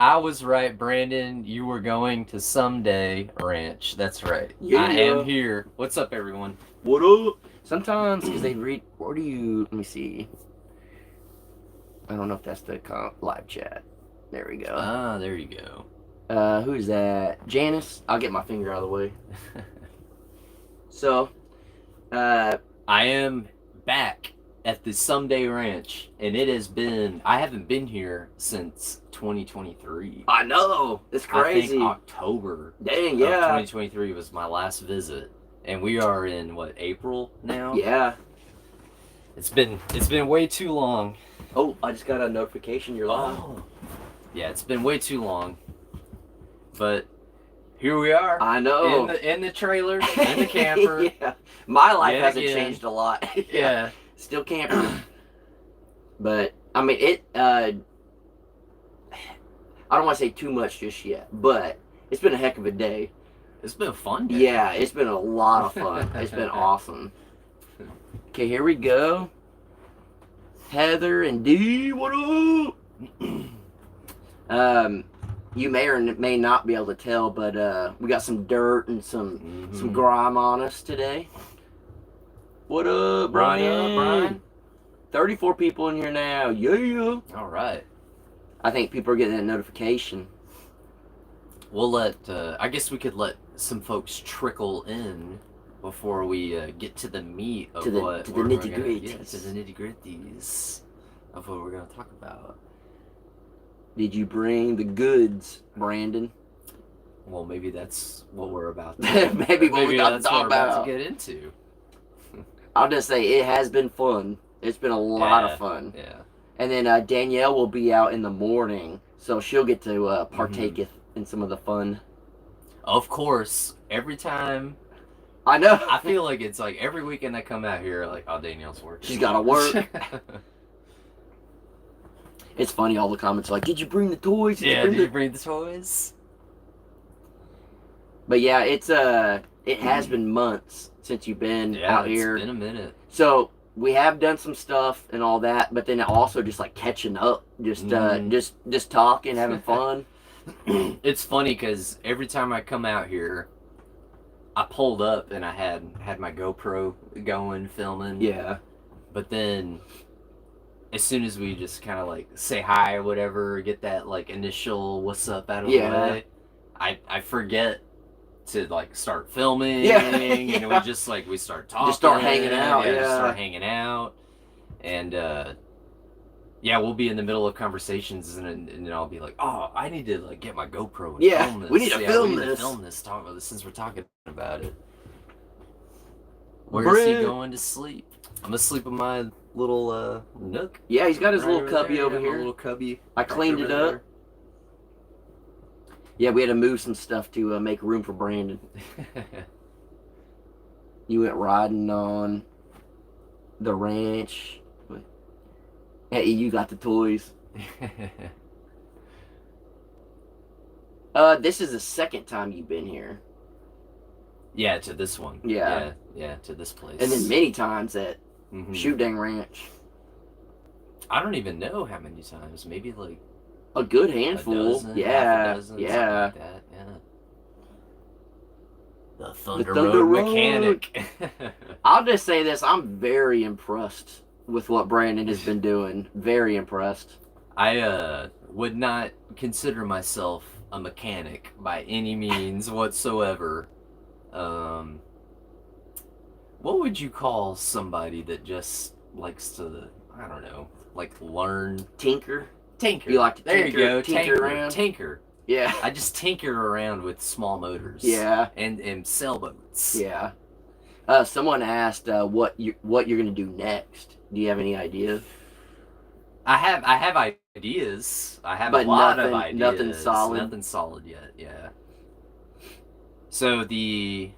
I was right, Brandon. You were going to Someday Ranch. That's right. Yeah. I am here. What's up, everyone? What up? Sometimes, because they read, where do you, let me see. I don't know if that's the live chat. There we go. Ah, there you go. Who's that? Janice? I'll get my finger out of the way. So, I am back at the Someday Ranch, and it has been, I haven't been here since 2023. I know. It's I crazy. think October Dang, of yeah. 2023 was my last visit, and we are in, what, April now? Yeah. It's been way too long. Oh, I just got a notification you're live. Oh. Yeah, it's been way too long. But here we are. I know. In the trailer, in the camper. Yeah. My life Yet hasn't again. changed a lot. Yeah. Still camper. But, I mean, I don't want to say too much just yet, but it's been a heck of a day. It's been a fun day. Yeah, it's been a lot of fun. It's been awesome. Okay, here we go. Heather and D, what up? You may or may not be able to tell, but we got some dirt and some grime on us today. What up, Brian? What up, Brian? 34 people in here now. Yeah. All right. I think people are getting that notification. We'll let, I guess we could let some folks trickle in before we get to the meat of to the nitty-gritties. nitty-gritties. Yeah, to the nitty-gritties of what we're going to talk about. Did you bring the goods, Brandon? Well, maybe that's what we're about to maybe we're about to get into. I'll just say it has been fun. It's been a lot of fun. Yeah. And then Danielle will be out in the morning, so she'll get to partake in some of the fun. Of course, every time. I know. I feel like it's like every weekend I come out here, like, oh, Danielle's working. She's got to work. It's funny, all the comments are like, did you bring the toys? Did you bring the toys? But yeah, it has been months since you've been out here. It's been a minute. So we have done some stuff and all that, but then also just like catching up, just talking, having fun. It's funny because every time I come out here, I pulled up and I had my GoPro going, filming. Yeah. But then, as soon as we just kind of like say hi or whatever, get that like initial what's up out of the way, I forget to like start filming. And we just like we start talking. Just start hanging out. Just start hanging out. And we'll be in the middle of conversations and I'll be like, oh, I need to like get my GoPro and film this. We need to film this. Talk about this since we're talking about it. Where is he going to sleep? I'm gonna sleep in my little nook. Yeah, he's got his little cubby there. over here. Little cubby. I cleaned it up. There. Yeah, we had to move some stuff to make room for Brandon. You went riding on the ranch. Hey, you got the toys. This is the second time you've been here. Yeah, to this one. Yeah, to this place. And then many times at Shoot Dang Ranch. I don't even know how many times. Maybe like a good handful. Half a dozen, yeah. Something like that. Yeah. The Thunder Road mechanic. I'll just say this: I'm very impressed with what Brandon has been doing. Very impressed. I would not consider myself a mechanic by any means whatsoever. What would you call somebody that just likes to, I don't know, like learn? Tinker. You like to there tinker, you go. tinker around? Tinker. Yeah. I just tinker around with small motors. Yeah. And sailboats. Yeah. Someone asked what you're gonna do next. Do you have any ideas? I have ideas. I have but a lot of ideas. Nothing solid. Nothing solid yet. Yeah. So we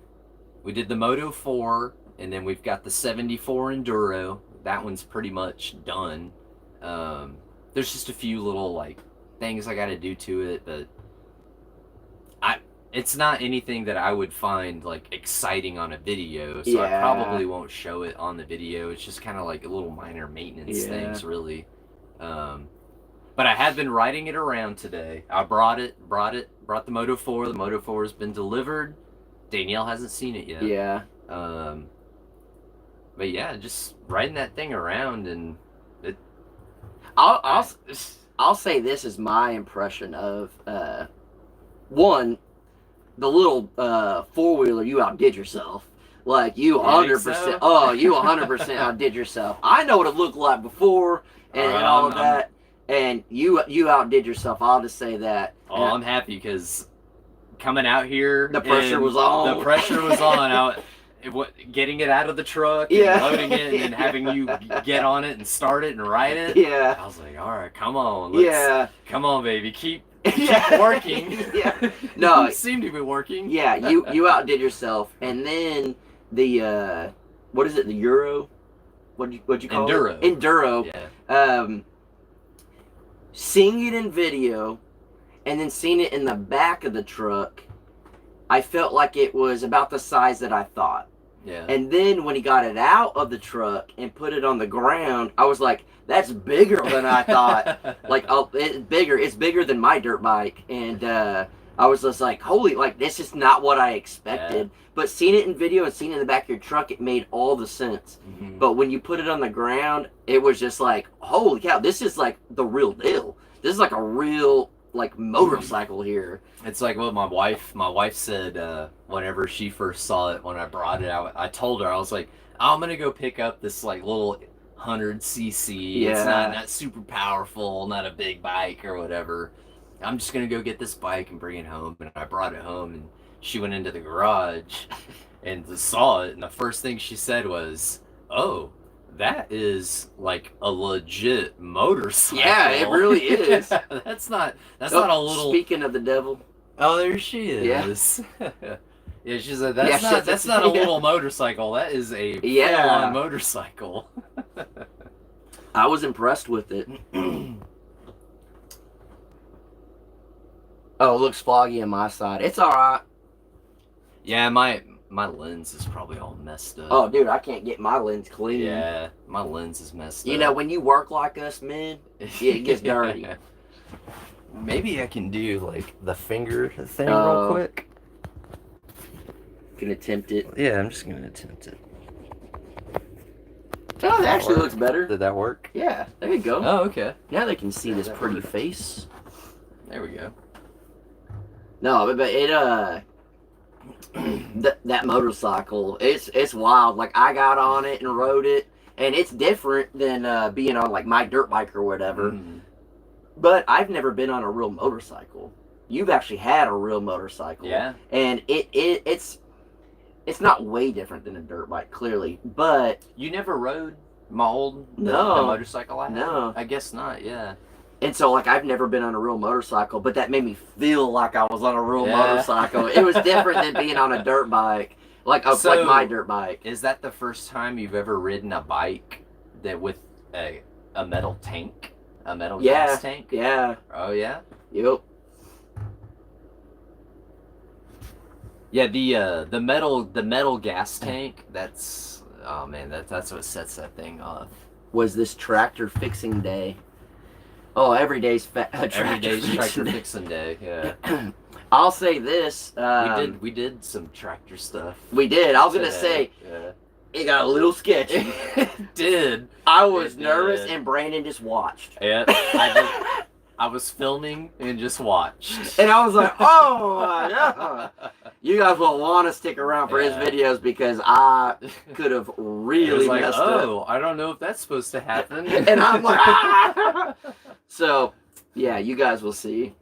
did the Moto 4, and then we've got the 74 Enduro. That one's pretty much done. There's just a few little like things I got to do to it, but it's not anything that I would find like exciting on a video, so I probably won't show it on the video. It's just kind of like a little minor maintenance things, really. But I have been riding it around today. I brought the Moto 4. The Moto 4 has been delivered. Danielle hasn't seen it yet. Yeah. But yeah, just riding that thing around, and I'll say this is my impression of one, the little four-wheeler. You outdid yourself. Like you 100%. So? Oh, you 100% outdid yourself. I know what it looked like before and all of that, and you outdid yourself. I'll just say that. Oh, I'm happy because coming out here, the pressure was on. The pressure was on. Getting it out of the truck, yeah, and loading it, and then having you get on it and start it and ride it. Yeah. I was like, all right, come on, come on, baby, keep working. Yeah. No, you seem to be working. Yeah, you outdid yourself, and then the what is it? The Euro? What'd you call Enduro. it? Enduro. Yeah. Seeing it in video, and then seeing it in the back of the truck, I felt like it was about the size that I thought. Yeah. And then when he got it out of the truck and put it on the ground, I was like, that's bigger than I thought. Like, oh, it's bigger. It's bigger than my dirt bike. And I was just like, holy, like, this is not what I expected. Yeah. But seeing it in video and seeing it in the back of your truck, it made all the sense. Mm-hmm. But when you put it on the ground, it was just like, holy cow, this is like the real deal. This is like a real, like, motorcycle here. It's like what my wife said whenever she first saw it, when I brought it out. I told her, I was like, I'm gonna go pick up this like little 100cc. Yeah. It's not super powerful, not a big bike or whatever. I'm just gonna go get this bike and bring it home. And I brought it home, and she went into the garage and saw it, and the first thing she said was, "Oh, that is like a legit motorcycle." Yeah, it really is. That's not a little. Speaking of the devil. Oh, there she is. Yeah. Yeah, she said that's not a little motorcycle. That is a full-on motorcycle. I was impressed with it. Oh, it looks foggy on my side. It's all right. Yeah, my lens is probably all messed up. Oh, dude, I can't get my lens clean. Yeah, my lens is messed up. You know, when you work like us, man, it gets dirty. Maybe I can do, like, the finger thing real quick. Can attempt it. Yeah, I'm just going to attempt it. Oh, that actually looks better. Did that work? Yeah, there you go. Oh, okay. Now they can see this pretty face. There we go. No, but it, that motorcycle, it's wild. Like, I got on it and rode it, and it's different than being on, like, my dirt bike or whatever. Mm. But I've never been on a real motorcycle. You've actually had a real motorcycle. Yeah. And it's not way different than a dirt bike, clearly, but... You never rode my old the motorcycle I had? No. I guess not, yeah. And so, like, I've never been on a real motorcycle, but that made me feel like I was on a real motorcycle. It was different than being on a dirt bike, like my dirt bike. Is that the first time you've ever ridden a bike that with a metal tank? A metal gas tank? Yeah. Oh, yeah? Yep. Yeah, the metal gas tank, that's, oh man, that's what sets that thing off. Was this tractor fixing day? Oh, every day's tractor fixing day, yeah. I'll say this. We did some tractor stuff. We did. I was going to say, it got a little sketchy. It did. I was nervous, and Brandon just watched. Yeah, I was filming and just watched. And I was like, oh my God. You guys will want to stick around for his videos because I could have really messed up. Oh, I don't know if that's supposed to happen. And I'm like, ah! So, yeah, you guys will see.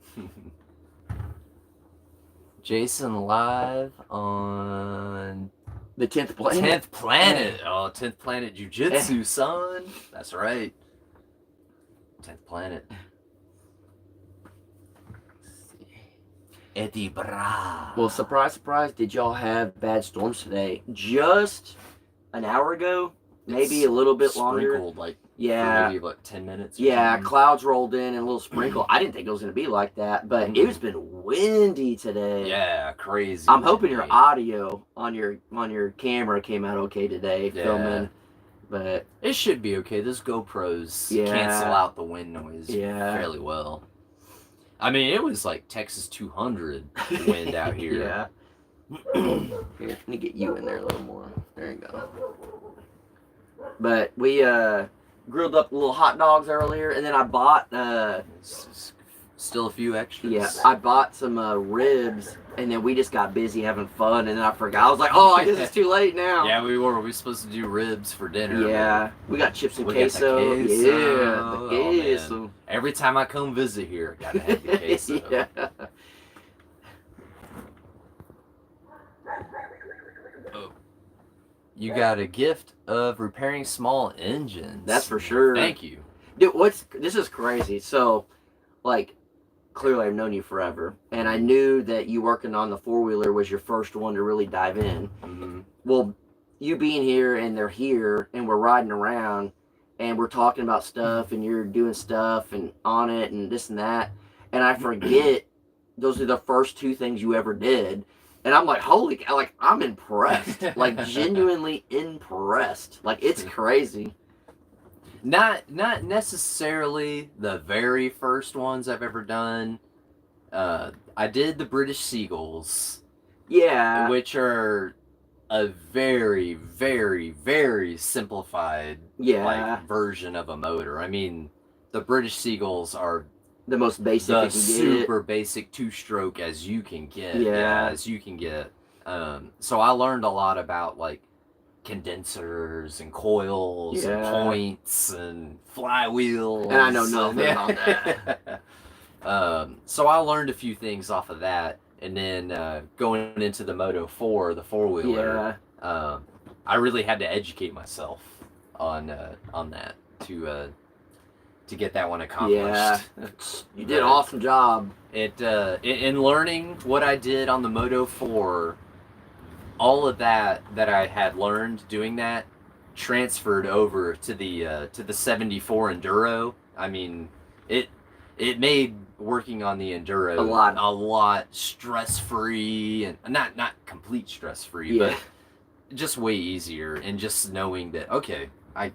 Jason live on... The 10th Planet. 10th Planet. Oh, 10th Planet Jiu-Jitsu, son. That's right. 10th Planet. Eddie Bra. Well, surprise, surprise, did y'all have bad storms today? Just an hour ago? Maybe a little bit longer. Sprinkled, like, for maybe like 10 minutes. Yeah, clouds rolled in and a little sprinkle. I didn't think it was going to be like that, but it's been windy today. Yeah, crazy. I'm hoping your audio on your camera came out okay today, filming. But it should be okay. Those GoPros Yeah. cancel out the wind noise Yeah. fairly well. I mean, it was like Texas 200 wind out here. Yeah. Here, let me get you in there a little more. There you go. But we grilled up little hot dogs earlier, and then I bought Still a few extras. yeah, I bought some ribs, and then we just got busy having fun, and then I forgot. I was like, oh, I guess it's too late now. Yeah, we were. We were supposed to do ribs for dinner. Yeah, we got chips and We got the queso. queso. Yeah, the Oh, man. queso. Every time I come visit here, gotta have the queso. Yeah. Oh. You got a gift of repairing small engines. That's for sure. Thank you. Dude, this is crazy. So, like, clearly I've known you forever, and I knew that you working on the 4-wheeler was your first one to really dive in. Mm-hmm. Well, you being here and they're here and we're riding around and we're talking about stuff and you're doing stuff and on it and this and that, and I forget those are the first 2 things you ever did. And I'm like, holy cow, like, I'm impressed. Like, genuinely impressed. Like, it's crazy. Not necessarily the very first ones I've ever done. I did the British Seagulls. Yeah. Which are a very, very, very simplified like version of a motor. I mean, the British Seagulls are the most basic the you can super basic 2-stroke as you can get. Yeah. As you can get. So I learned a lot about like condensers and coils and points and flywheels. And I know nothing about that. So I learned a few things off of that, and then going into the Moto 4, the 4-wheeler, I really had to educate myself on that to get that one accomplished. Yeah, you did an awesome job. In learning what I did on the Moto 4, all of that I had learned doing that transferred over to the 74 Enduro. I mean, it made working on the Enduro a lot stress-free, and not complete stress-free, but just way easier. And just knowing that, okay, I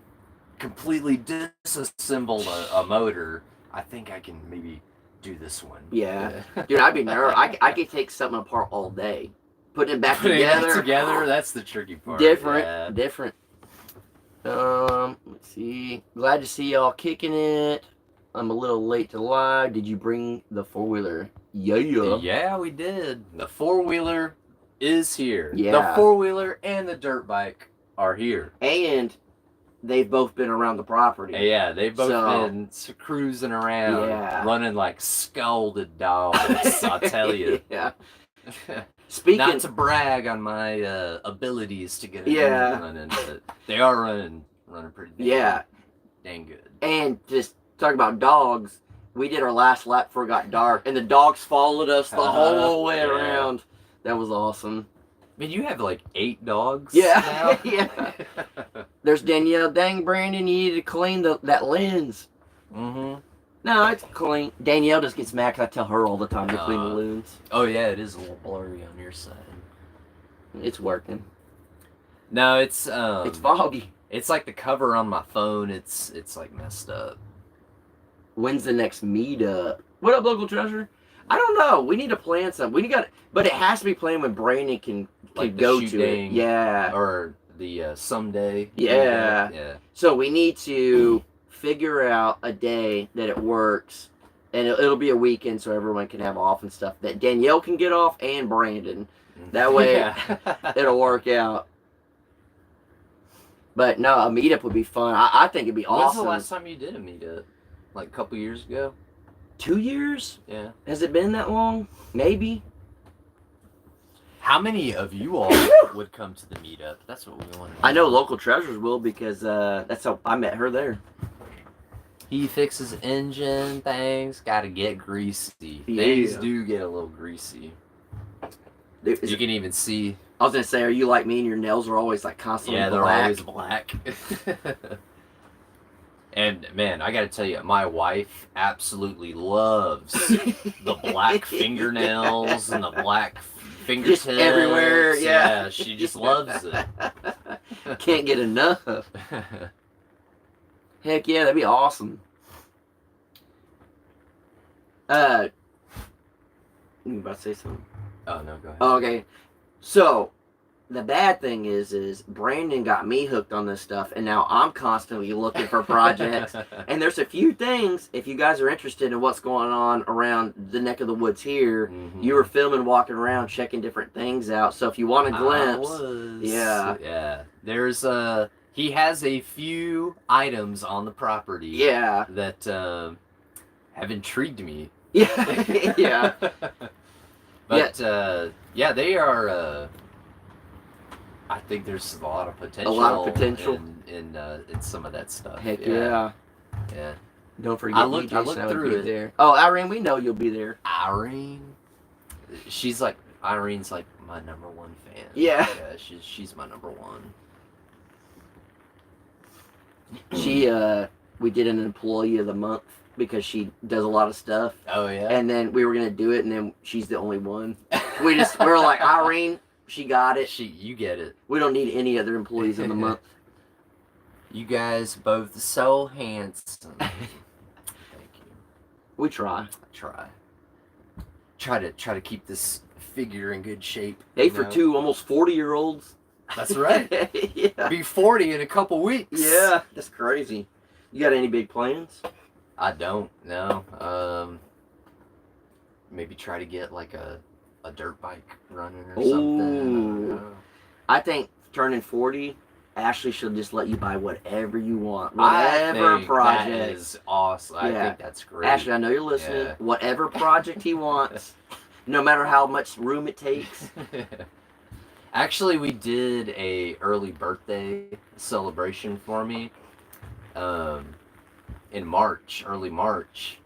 completely disassembled a motor, I think I can maybe do this one. Yeah. Dude, I'd be nervous. I could take something apart all day. Putting it back together. That's the tricky part. Different. Let's see. Glad to see y'all kicking it. I'm a little late to live. Did you bring the 4-wheeler? Yeah, we did. The 4-wheeler is here. Yeah. The 4-wheeler and the dirt bike are here. And they've both been around the property. Yeah, they've both been cruising around, running like scalded dogs, I'll tell you. Yeah. Not to brag on my abilities to get it running, but they are running pretty dang good. And just talk about dogs, we did our last lap before it got dark, and the dogs followed us the whole way around. That was awesome. I mean, you have like 8 dogs. Yeah, now? yeah. There's Danielle. Dang, Brandon, you need to clean that lens. Mm-hmm. No, it's clean. Danielle just gets mad because I tell her all the time to clean the lens. Oh yeah, it is a little blurry on your side. It's working. No, it's foggy. It's like the cover on my phone. It's like messed up. When's the next meetup? What up, local treasure? I don't know. We need to plan something. But it has to be planned when Brandon can Like go the to it. Yeah. Or the someday. Yeah. Yeah. So we need to figure out a day that it works, and it'll be a weekend so everyone can have off and stuff. That Danielle can get off and Brandon. That way it'll work out. But no, a meetup would be fun. I think it'd be awesome. When's the last time you did a meetup? Like a couple years ago? 2 years? Yeah. Has it been that long? Maybe. How many of you all would come to the meetup? That's what we want to know. I know local treasures will, because that's how I met her there. He fixes engine things. Gotta get greasy. Yeah. Things do get a little greasy. Dude, You can even see. I was gonna say, are you like me and your nails are always like constantly Yeah, they're black? always black. And man, I gotta tell you, my wife absolutely loves the black fingernails and the black fingertips. Just everywhere, yeah. She just loves it. Can't get enough. Heck yeah, that'd be awesome. You about to say something? Oh no, go ahead. Okay, so the bad thing is Brandon got me hooked on this stuff, and now I'm constantly looking for projects. And there's a few things, if you guys are interested in what's going on around the neck of the woods here, you were filming, walking around, checking different things out. So if you want a glimpse, yeah, there's he has a few items on the property, yeah, that have intrigued me. yeah, yeah. But yeah, they are. I think there's a lot of potential. In some of that stuff. Heck yeah. Yeah. Don't forget, I looked through it. There. Oh, Irene, we know you'll be there. Irene, Irene's like my number one fan. Yeah. Yeah, she's my number one. She we did an employee of the month because she does a lot of stuff. Oh yeah. And then we were gonna do it, and then she's the only one. We were like, Irene, she got it. You get it. We don't need any other employees in the month. You guys both so handsome. Thank you. We try. Try to keep this figure in good shape. Hey, for two almost 40-year-olds. That's right. Yeah. Be 40 in a couple weeks. Yeah, that's crazy. You got any big plans? I don't. No. Maybe try to get like a dirt bike running or something. I think turning 40, Ashley should just let you buy whatever you want. Whatever project. That is awesome. I think that's great. Ashley, I know you're listening. Yeah. Whatever project he wants, no matter how much room it takes. Actually, we did a early birthday celebration for me in March, early March.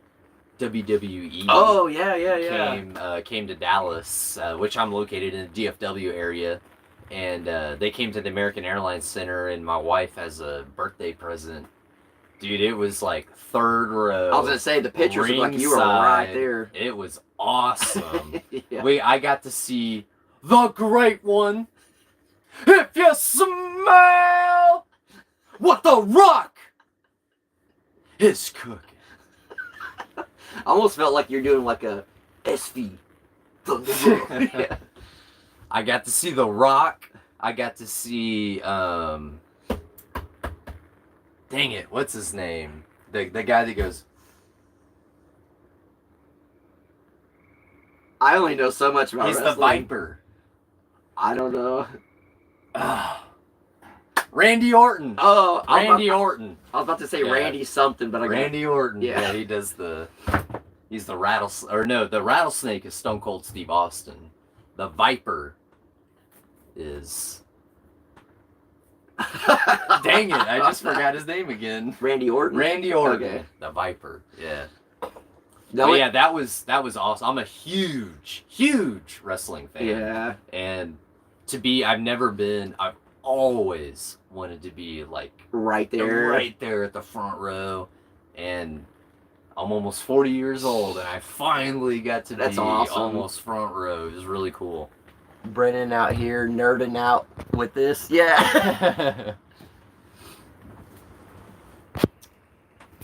WWE. Oh yeah. Came to Dallas, which I'm located in the DFW area, and they came to the American Airlines Center, and my wife as a birthday present. Dude, it was like third row. I was gonna say the pictures look like you were right there. It was awesome. Yeah. I got to see the great one. If you smell what the Rock is cooking. I almost felt like you're doing like a SV Thunder Road. Yeah. I got to see The Rock. I got to see dang it, what's his name? The guy that goes. I only know so much about wrestling. He's the Viper. I don't know. Randy Orton. Oh, Randy Orton. I was about to say Randy something, but Randy Orton. Yeah, he does he's the rattlesnake. Or no, the rattlesnake is Stone Cold Steve Austin. The Viper is. Dang it! I just forgot his name again. Randy Orton. Randy Orton. Okay. The Viper. Yeah. No, yeah, that was awesome. I'm a huge wrestling fan. Yeah. And I've always wanted to be like right there at the front row, and I'm almost 40 years old, and I finally got to be awesome. Almost front row. It was really cool. Brennan out here nerding out with this. Yeah.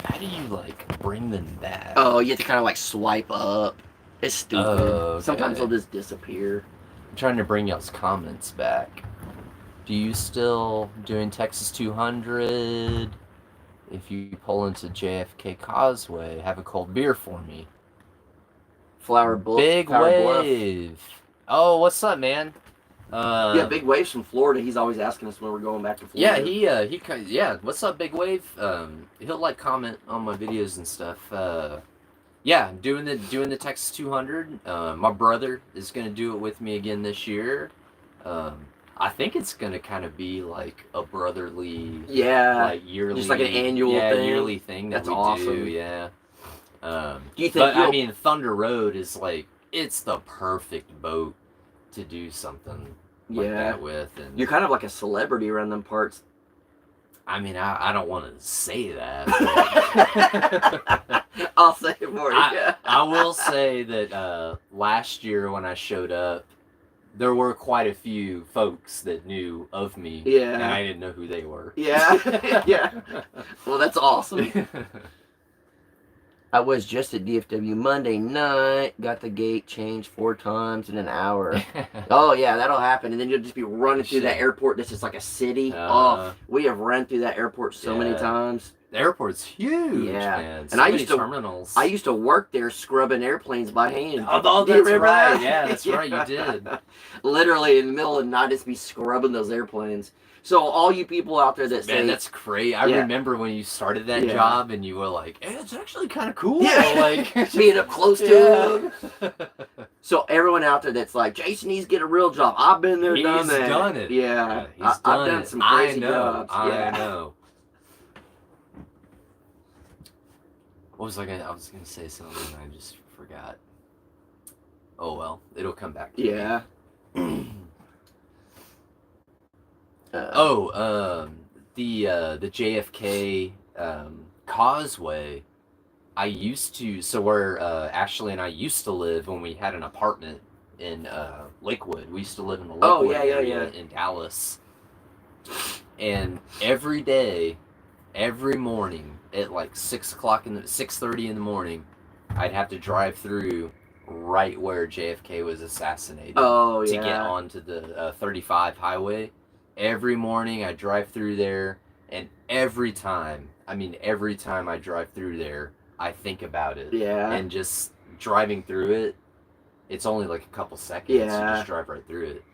How do you bring them back? Oh, you have to kind of swipe up. It's stupid. Okay. Sometimes they'll just disappear. I'm trying to bring y'all's comments back. Do you still doing Texas 200? If you pull into JFK Causeway, have a cold beer for me. Big Wave. Bluff. Oh, what's up, man? Yeah, Big Wave's from Florida. He's always asking us when we're going back to Florida. Yeah, what's up, Big Wave? He'll comment on my videos and stuff. Yeah, doing the Texas 200. My brother is gonna do it with me again this year. I think it's gonna kind of be like a brotherly, yearly, just like an annual thing. Yearly thing that That's we awesome. do. Yeah. Do you think? I mean, Thunder Road is it's the perfect boat to do something like that with. And you're kind of like a celebrity around them parts. I mean, I don't want to say that. I'll say it for you. I will say that last year when I showed up, there were quite a few folks that knew of me, Yeah. and I didn't know who they were. Yeah. Yeah. Well, that's awesome. I was just at DFW Monday night, got the gate changed 4 times in an hour. Oh, yeah, that'll happen. And then you'll just be running through that airport that's just like a city. We have run through that airport so many times. The airport's huge, Yeah. man. And I many used to terminals. I used to work there scrubbing airplanes by hand. Oh, Do you that's remember right. that? Yeah, that's right. You did. Literally in the middle of the night, just be scrubbing those airplanes. So all you people out there that say, Man, that's great. I remember when you started that job and you were like, hey, it's actually kind of cool. Yeah. Like being up close to them. So everyone out there that's like, Jason needs to get a real job. I've been there, done that. He's done it. Yeah. He's I've done some crazy jobs. I know. What was I gonna? I was gonna say something and I just forgot. Oh well, it'll come back to me. Yeah. The JFK Causeway. I used to. So where Ashley and I used to live when we had an apartment in Lakewood. We used to live in the Lakewood area in Dallas. And every day, every morning at like 6:30 in the morning, I'd have to drive through right where JFK was assassinated. Oh, to get onto the 35 highway. Every morning I drive through there, and every time I drive through there, I think about it. Yeah. And just driving through it, it's only like a couple seconds. Yeah. You just drive right through it.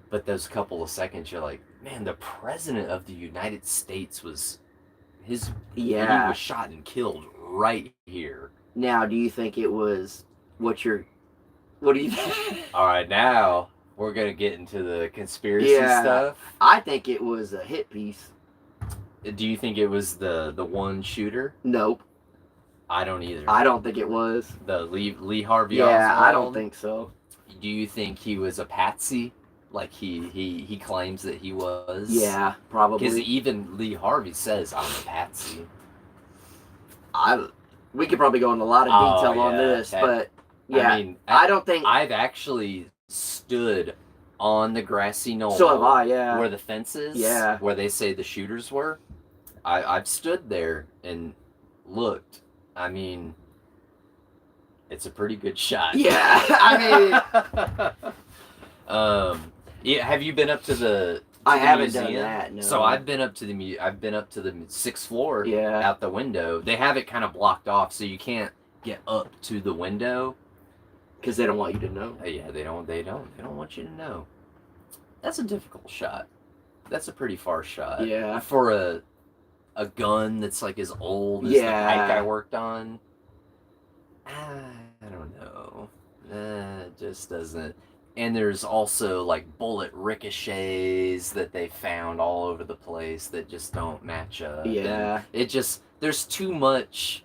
But those couple of seconds, you're like, man, the president of the United States he was shot and killed right here. Now, do you think it was what do you think? All right, now we're going to get into the conspiracy stuff. I think it was a hit piece. Do you think it was the one shooter? Nope. I don't either. I don't think it was. The Lee Harvey Yeah, Oswald? I don't think so. Do you think he was a patsy? Like he claims that he was? Yeah, probably. Because even Lee Harvey says, I'm a patsy. We could probably go into a lot of detail on this, but yeah, I mean, I don't think... I've actually stood on the grassy knoll. So have I, yeah. Where the fence is, where they say the shooters were. I've stood there and looked. I mean, it's a pretty good shot. Yeah, I mean... yeah, have you been up to the... I haven't done that, no. So I've been up to the 6th floor out the window. They have it kind of blocked off, so you can't get up to the window. Because they don't want you to know. Yeah, they don't want you to know. That's a difficult shot. That's a pretty far shot. Yeah. For a gun that's like as old as the bike I worked on. I don't know. It just doesn't. And there's also like bullet ricochets that they found all over the place that just don't match up. Yeah. And there's too much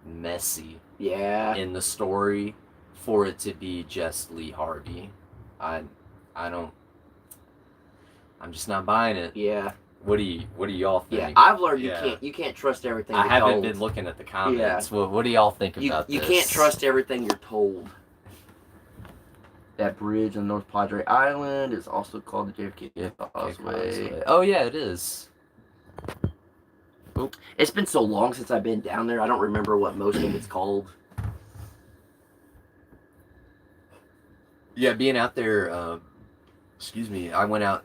messy in the story for it to be just Lee Harvey. I'm just not buying it. Yeah. What do y'all think? Yeah, I've learned you can't trust everything you're told. I haven't been looking at the comments. Yeah. What do y'all think about this? You can't trust everything you're told. That bridge on North Padre Island is also called the JFK Causeway. Oh yeah, it is. Oop. It's been so long since I've been down there, I don't remember what most of it's called. Yeah, being out there, I went out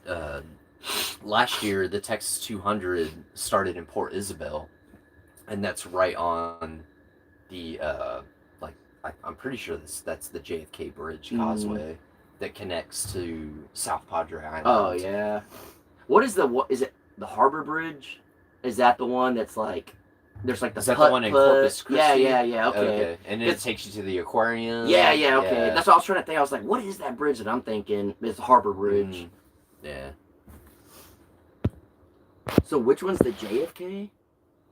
last year. The Texas 200 started in Port Isabel, and that's right on the I'm pretty sure that's the JFK Bridge Causeway that connects to South Padre Island. Oh yeah. Is it the Harbor Bridge? Is that the one that's like there's like the Is that the one in Corpus Christi? Yeah, okay. And then it takes you to the aquarium. Yeah, okay. That's what I was trying to think. I was like, what is that bridge that I'm thinking? It's the Harbor Bridge. Yeah. So which one's the JFK?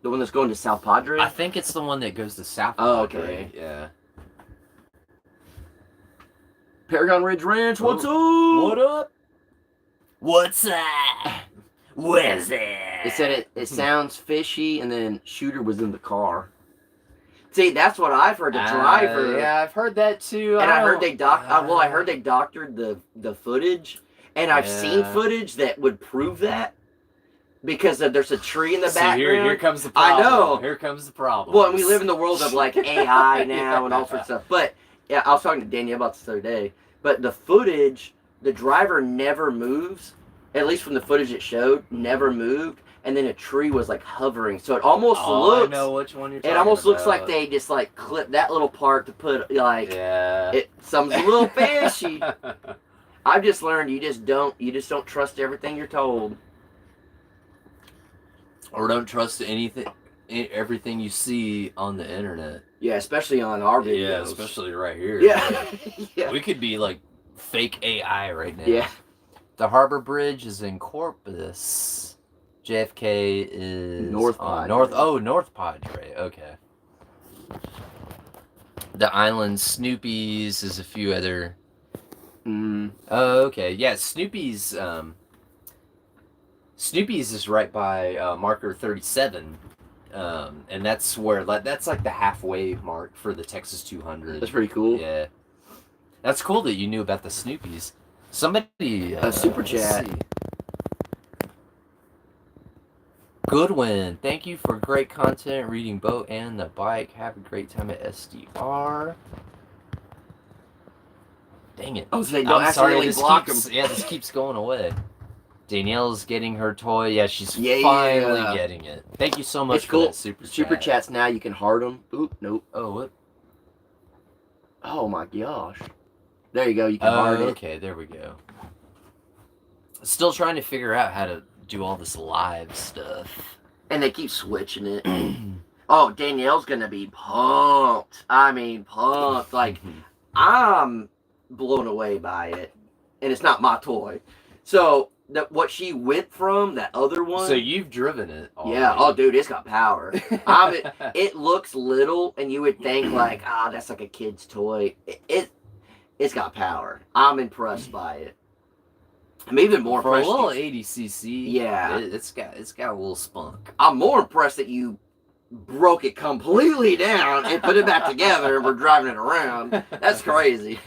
The one that's going to South Padre? I think it's the one that goes to South Padre. Oh, okay. Yeah. Paragon Ridge Ranch, what's up? What up? What's up? Where's it? It said it sounds fishy, and then shooter was in the car. See, that's what I've heard. The driver. Yeah, I've heard that too. And I heard they I heard they doctored the footage, and I've seen footage that would prove that because there's a tree in the background. Here comes the problem. I know. Here comes the problem. Well, and we live in the world of like AI now and all sorts of stuff. But yeah, I was talking to Danielle about this the other day. But the footage, the driver never moves. At least from the footage it showed, never moved. And then a tree was like hovering, so it almost looks. I know which one you're talking It almost about. looks like they just like clipped that little part to put like. Yeah. Something's a little fishy. I've just learned you just don't trust everything you're told. Or don't trust everything you see on the internet. Yeah, especially on our videos. Yeah, especially right here. Yeah. Yeah. We could be like fake AI right now. Yeah. The Harbor Bridge is in Corpus. JFK is North Padre. North Padre. Okay. The island Snoopy's is a few other. Oh, okay. Yeah, Snoopy's. Snoopy's is right by marker 37, and that's where that's like the halfway mark for the Texas 200. That's pretty cool. Yeah. That's cool that you knew about the Snoopies. Somebody super chat. Goodwin, thank you for great content, reading Boat and the Bike. Have a great time at SDR. Dang it. Oh, so they don't accidentally block them. Yeah, this keeps going away. Danielle's getting her toy. Yeah, she's Yeah. finally getting it. Thank you so much It's for cool. that super chat. Super chats now, you can heart them. Oop, nope. Oh, what? Oh my gosh. There you go, you can heart it. Okay, there we go. Still trying to figure out how to do all this live stuff. And they keep switching it. Oh, Danielle's gonna be pumped. I mean, pumped. Like, I'm blown away by it. And it's not my toy. So, what she went from, that other one. So you've driven it already. Yeah. Oh, dude, it's got power. It looks little, and you would think, like, that's like a kid's toy. It's got power. I'm impressed by it. I'm even more for impressed. A little 80cc. Yeah. It's got a little spunk. I'm more impressed that you broke it completely down and put it back together and we're driving it around. That's crazy.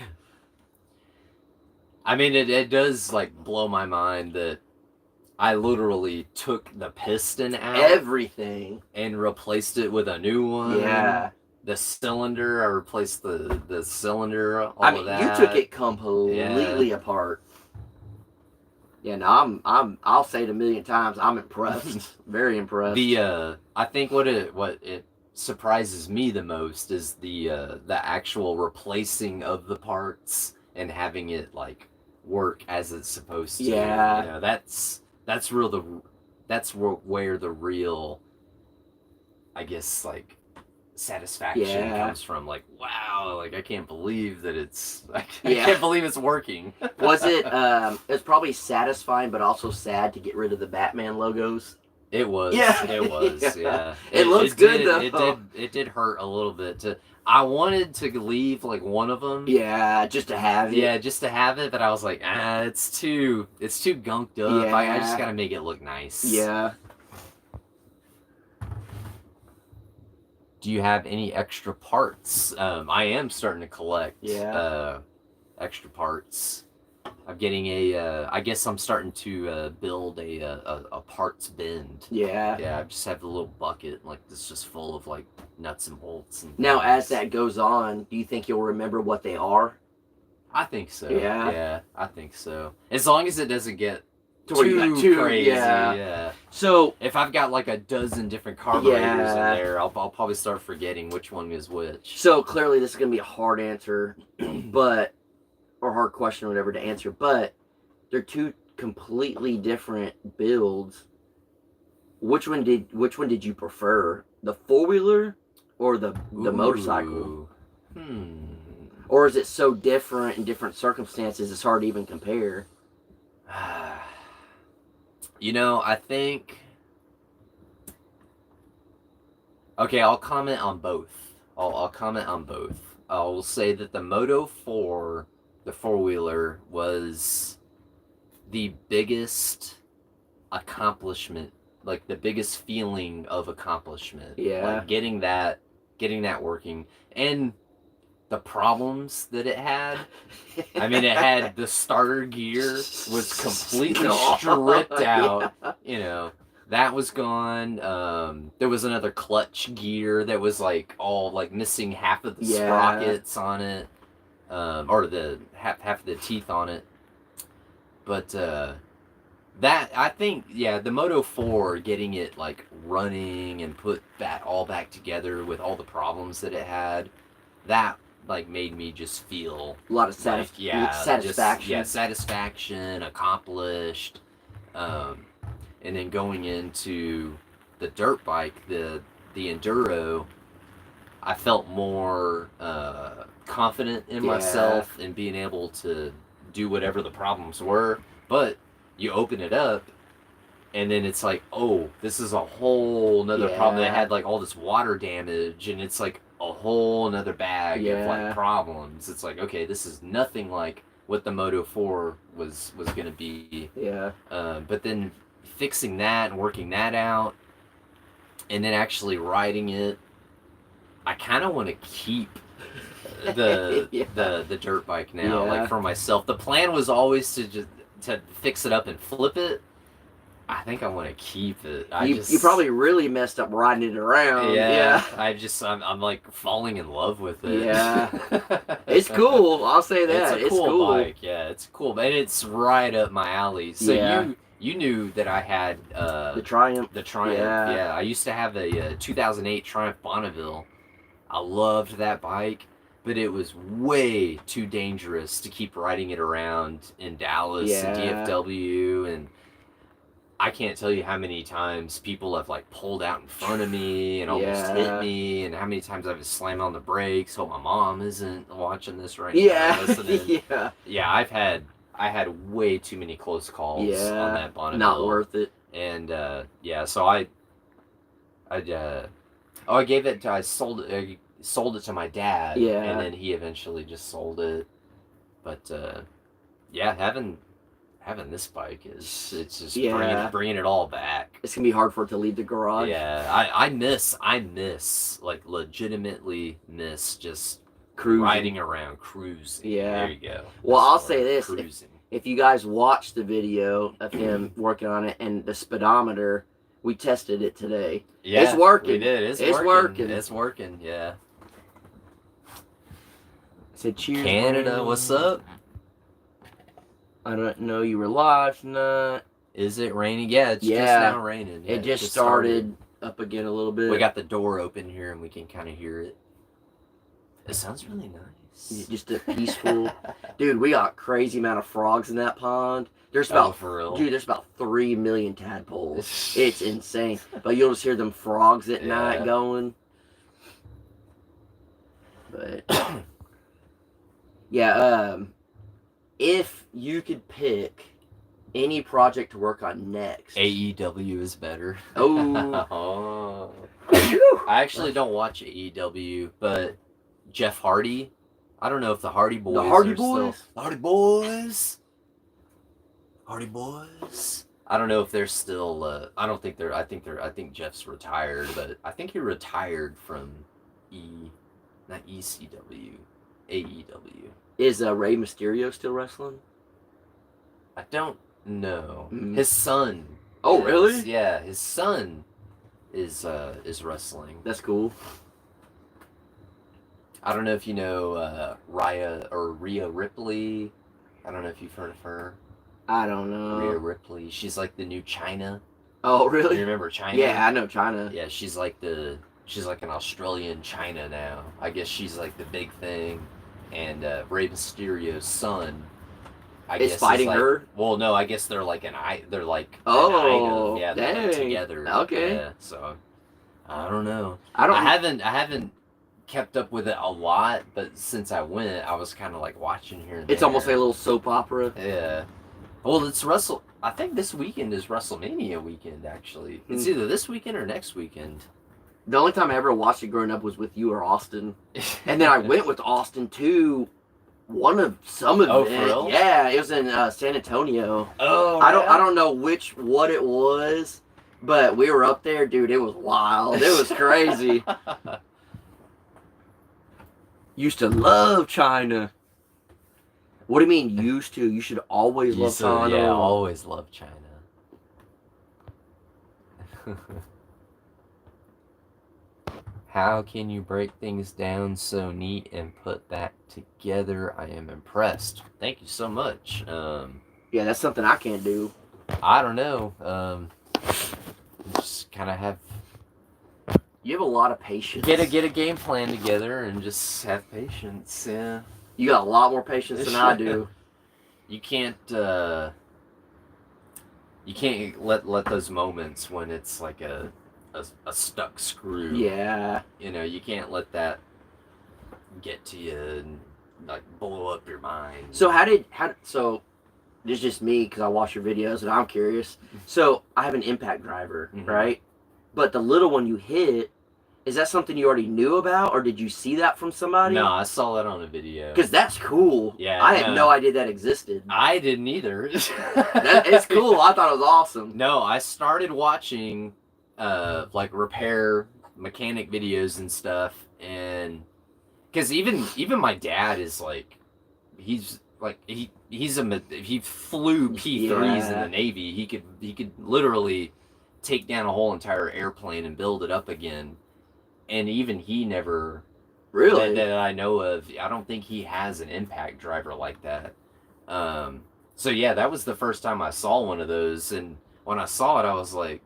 I mean, it does like blow my mind that I literally took the piston out, everything, and replaced it with a new one. Yeah. The cylinder, I replaced the cylinder. Of that. You took it completely apart. Yeah, no, I'll say it a million times. I'm impressed. Very impressed. I think what it surprises me the most is the actual replacing of the parts and having it like work as it's supposed to. Yeah. You know, that's where the real, I guess, like satisfaction comes from. Like, wow, like I can't believe that I can't believe it's working. Was it it's probably satisfying but also sad to get rid of the Batman logos? It was. Yeah. It was. Yeah. It looks good though. It did hurt a little bit. I wanted to leave like one of them. Yeah, just to have it. Yeah, just to have it, but I was like, it's too gunked up. Yeah. I just gotta make it look nice. Yeah. Do you have any extra parts? I am starting to collect extra parts. I'm getting I guess I'm starting to build a parts bin. Yeah. Yeah, I just have a little bucket like this just full of like nuts and bolts. And now, as that goes on, do you think you'll remember what they are? I think so. Yeah. Yeah, I think so. As long as it doesn't get too crazy. Yeah. So if I've got like a dozen different carburetors in there, I'll probably start forgetting which one is which. So clearly this is gonna be a hard answer, or hard question or whatever to answer, but they're two completely different builds. Which one did you prefer? The 4-wheeler or the motorcycle? Or is it so different in different circumstances it's hard to even compare? You know, I think... Okay, I'll comment on both. I'll comment on both. I will say that the Moto 4, the 4-wheeler, was the biggest accomplishment, like the biggest feeling of accomplishment. Yeah. Like getting that getting that working, and the problems that it had. I mean, it had the starter gear was completely stripped out. Yeah. You know, that was gone. There was another clutch gear that was like all like missing half of the Yeah. sprockets on it, or the half of the teeth on it. But that I think, yeah, the Moto 4, getting it like running and put that all back together with all the problems that it had, that like made me just feel A lot of satisfaction. satisfaction, accomplished. And then going into the dirt bike, the Enduro, I felt more confident in myself and being able to do whatever the problems were. But you open it up, and then it's like, oh, this is a whole nother problem. They had like all this water damage, and it's like a whole nother bag of like problems. It's like, okay, this is nothing like what the Moto 4 was gonna be. Yeah. But then fixing that and working that out, and then actually riding it, I kind of want to keep the dirt bike now, like for myself. The plan was always to fix it up and flip it. I think I want to keep it. You probably really messed up riding it around. Yeah. I'm like falling in love with it. Yeah. It's cool. I'll say that. It's a cool bike. Yeah, it's cool. And it's right up my alley. So you knew that I had the Triumph. The Triumph. Yeah. I used to have a 2008 Triumph Bonneville. I loved that bike, but it was way too dangerous to keep riding it around in Dallas and DFW, and I can't tell you how many times people have like pulled out in front of me and almost hit me, and how many times I've just slammed on the brakes. Hope my mom isn't watching this right now. Listening. Yeah, I had way too many close calls on that Bonneville. Not worth it. And so I sold it to my dad. Yeah. And then he eventually just sold it. But having this bike it's just bringing it all back. It's gonna be hard for it to leave the garage. Yeah, I miss like legitimately miss just riding around, cruising. Yeah, there you go. Well, I'll say this: if you guys watch the video of him working on it and the speedometer, we tested it today. Yeah, it's working. We did. It's working. It's working. Yeah. I said cheers, Canada. Brandon. What's up? I don't know you were live tonight. Is it raining? Yeah, it's just now raining. Yeah, it just started up again a little bit. We got the door open here and we can kind of hear it. It sounds really nice. Just a peaceful... Dude, we got crazy amount of frogs in that pond. There's about... for real? Dude, there's about 3 million tadpoles. It's insane. But you'll just hear them frogs at night going. But... if you could pick any project to work on next, AEW is better. Oh. I actually don't watch AEW, but Jeff Hardy, I don't know if the Hardy Boys Hardy Boys. I don't know if they're still I think Jeff's retired, but I think he retired from not ECW, AEW. Is Rey Mysterio still wrestling? I don't know. His son. Oh, really? Yeah, his son is wrestling. That's cool. I don't know if you know Rhea Ripley. I don't know if you've heard of her. I don't know. Rhea Ripley. She's like the new China. Oh, really? You remember China? Yeah, I know China. Yeah, she's like an Australian China now. I guess she's like the big thing. And Rey Mysterio's son, I guess, fighting her. Well, no, I guess they're like an item. Yeah, they're together. Okay. Yeah, so I don't know. I haven't kept up with it a lot, but since I went, I was kind of like watching here and It's there. almost like a little soap opera. Yeah. Well, I think this weekend is WrestleMania weekend. Actually, it's either this weekend or next weekend. The only time I ever watched it growing up was with you or Austin. And then I went with Austin to some of it. Oh, for real? Yeah, it was in San Antonio. Oh, I don't know what it was, but we were up there, dude. It was wild. It was crazy. Used to love China. What do you mean used to? You should always love China. Yeah, always love China. How can you break things down so neat and put that together? I am impressed. Thank you so much. Yeah, that's something I can't do. I don't know. Just kind of have. You have a lot of patience. Get a game plan together and just have patience. Yeah. You got a lot more patience than I do. You can't let those moments when it's like a stuck screw. Yeah. You know, you can't let that get to you and like blow up your mind. So so this is just me because I watch your videos and I'm curious. So I have an impact driver, right? But the little one you hit, is that something you already knew about, or did you see that from somebody? No, I saw that on a video. Because that's cool. Yeah. I had no idea that existed. I didn't either. It's cool. I thought it was awesome. No, I started watching like repair mechanic videos and stuff, and because even my dad is like, he flew P-3s in the Navy. He could literally take down a whole entire airplane and build it up again. And even he never, really, that I know of, I don't think he has an impact driver like that. So yeah, that was the first time I saw one of those, and when I saw it, I was like,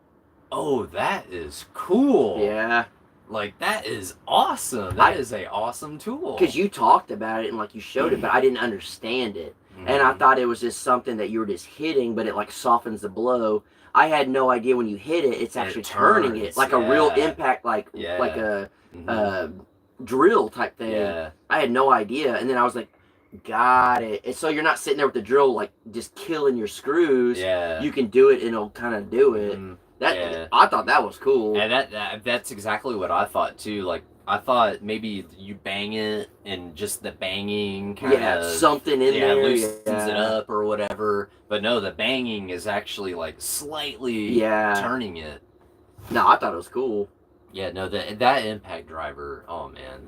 oh, that is cool. Yeah. Like, that is awesome. That is a awesome tool. Because you talked about it and like you showed it, but I didn't understand it. And I thought it was just something that you were just hitting, but it like softens the blow. I had no idea when you hit it, it's actually turning it like a real impact, like a drill type thing. Yeah. I had no idea, and then I was like, got it. And so you're not sitting there with the drill like just killing your screws. Yeah. You can do it, and it'll kind of do it. I thought that was cool. And that's exactly what I thought too. Like, I thought maybe you bang it and just the banging kind of something in there loosens it up or whatever. But no, the banging is actually like slightly turning it. No, I thought it was cool. Yeah, no, that impact driver. Oh man,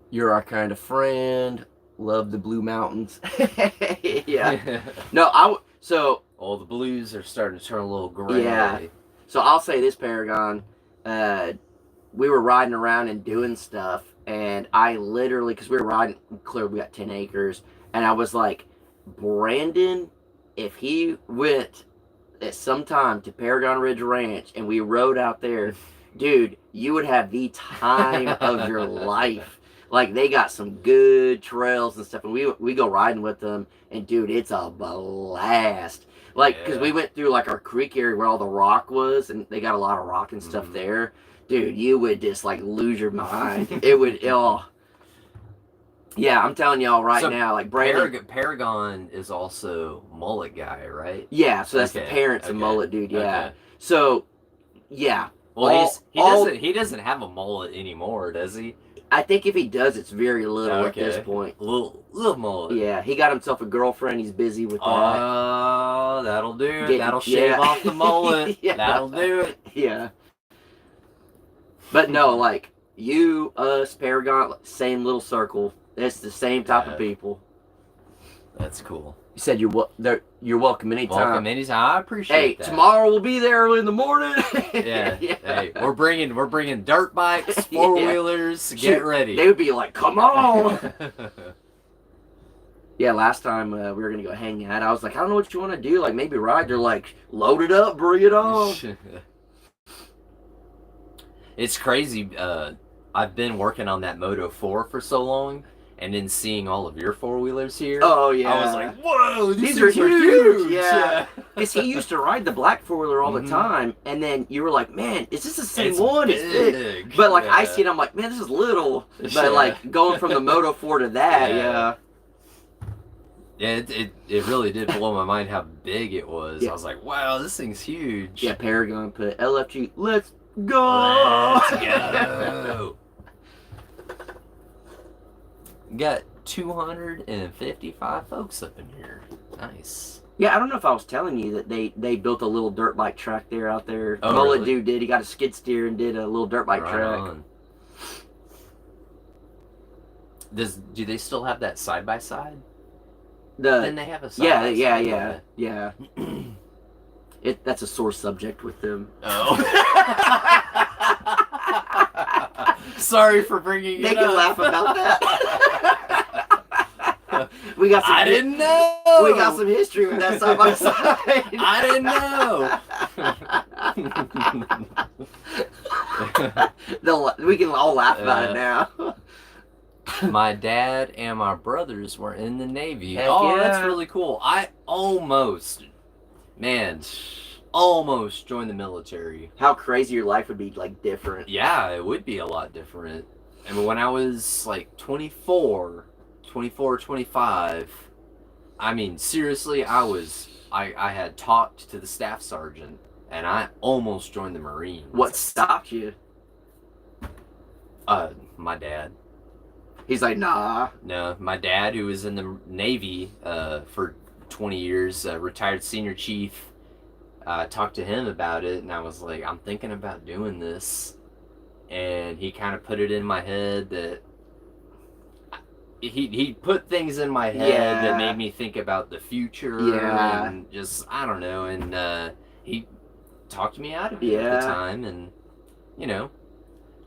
you're our kind of friend. Love the Blue Mountains. Yeah. No, so. All the blues are starting to turn a little gray. Yeah. So I'll say this, Paragon. We were riding around and doing stuff, and I literally, because we were riding, clearly we got 10 acres, and I was like, Brandon, if he went at some time to Paragon Ridge Ranch and we rode out there, dude, you would have the time of your life. Like, they got some good trails and stuff, and we go riding with them, and dude, it's a blast. Like, because we went through like our creek area where all the rock was, and they got a lot of rock and stuff there. Dude, you would just like lose your mind. It would, yeah, I'm telling y'all right now, like Brandon. Paragon is also mullet guy, right? Yeah, so that's the parents of mullet, dude. Yeah. Okay. So, yeah. Well, he doesn't have a mullet anymore, does he? I think if he does, it's very little at this point. Little mullet. Yeah, he got himself a girlfriend. He's busy with that. Oh, that'll do it. That'll shave off the mullet. That'll do it. Yeah. But no, like, you, us, Paragon, same little circle. It's the same type of people. That's cool. You said you're welcome anytime. Welcome anytime. I appreciate that. Hey, tomorrow we'll be there early in the morning. Yeah. Hey, we're bringing dirt bikes, 4-wheelers. Get ready. They would be like, come on. Yeah, last time we were gonna go hang out, I was like, I don't know what you want to do. Like, maybe ride. They're like, load it up, bring it on. It's crazy. I've been working on that Moto 4 for so long, and then seeing all of your 4-wheelers here. Oh, yeah. I was like, whoa, these are huge. Yeah. Because he used to ride the black 4-wheeler all the time, and then you were like, man, is this the same one? Big. It's big. But, like, I see it, I'm like, man, this is little. But, like, going from the Moto 4 to that, Yeah, it really did blow my mind how big it was. I was like, wow, this thing's huge. Yeah, Paragon put LFG, let's go. Let's go. Got 255 folks up in here. Nice. Yeah, I don't know if I was telling you that they built a little dirt bike track there out there. Oh, Mullet really? Dude did. He got a skid steer and did a little dirt bike track. On. Do they still have that side by side? The Then they have a side yeah, by yeah, side. yeah, yeah. That's a sore subject with them. Oh. Sorry for bringing it They up. can laugh about that. We got some. I didn't know. We got some history with that side by side. I didn't know. We can all laugh about it now. My dad and my brothers were in the Navy. Heck oh, yeah. that's really cool. I almost joined the military. How crazy your life would be, like, different. Yeah, it would be a lot different. I mean, when I was like 24, 25, I mean, seriously, I had talked to the staff sergeant and I almost joined the Marines. What stopped you? My dad. He's like, nah. No, my dad, who was in the Navy for 20 years, retired senior chief, talked to him about it, and I was like, I'm thinking about doing this. And he kind of put it in my head that he put things in my head that made me think about the future and just, I don't know, and he talked me out of it at the time, and, you know,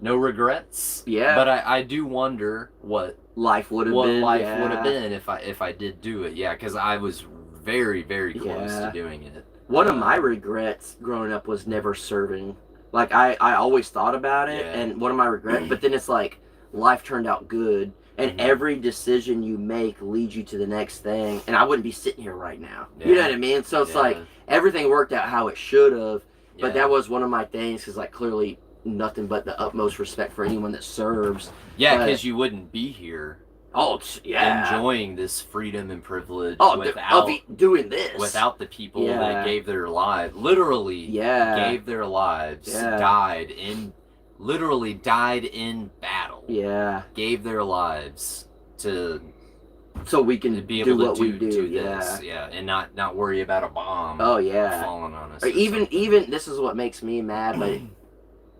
no regrets. Yeah. But I do wonder what life would have been. What life would have been if I did do it. Yeah, because I was very, very close to doing it. One of my regrets growing up was never serving. Like, I always thought about it, and one of my regrets, but then it's like, life turned out good, and every decision you make leads you to the next thing, and I wouldn't be sitting here right now. Yeah. You know what I mean? So it's like, everything worked out how it should have, but that was one of my things, because, like, clearly nothing but the utmost respect for anyone that serves. Yeah, because you wouldn't be here. Oh, yeah. Enjoying this freedom and privilege without doing this. Without the people that gave their lives, literally gave their lives, literally died in battle. Yeah. Gave their lives so we can be able to do this. Yeah, and not worry about a bomb falling on us. Or even this is what makes me mad, but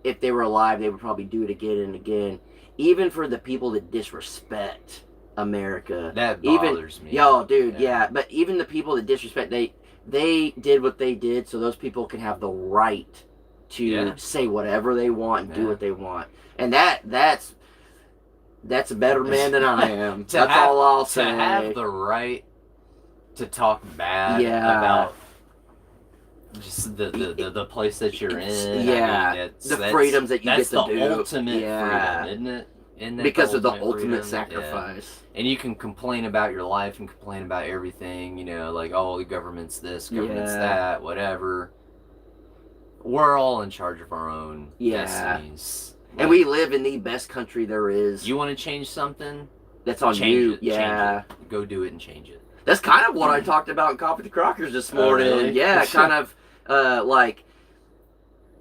if they were alive, they would probably do it again and again. Even for the people that disrespect America. That bothers me. Yo, dude, but even the people that disrespect, they did what they did so those people can have the right to say whatever they want and do what they want. And that's a better man than I am. That's all I'll say. To have the right to talk bad about just the place that you're in. Yeah, I mean, the freedoms that you get to do. That's the ultimate freedom, isn't it? Because of the ultimate sacrifice. Yeah. And you can complain about your life and complain about everything, you know, like, oh, the government's this, government's that, whatever. We're all in charge of our own destinies. And we live in the best country there is. You want to change something? That's on you. Change it. Go do it and change it. That's kind of what I talked about in Coffee with the Crockers this morning. Really? Yeah, kind of like,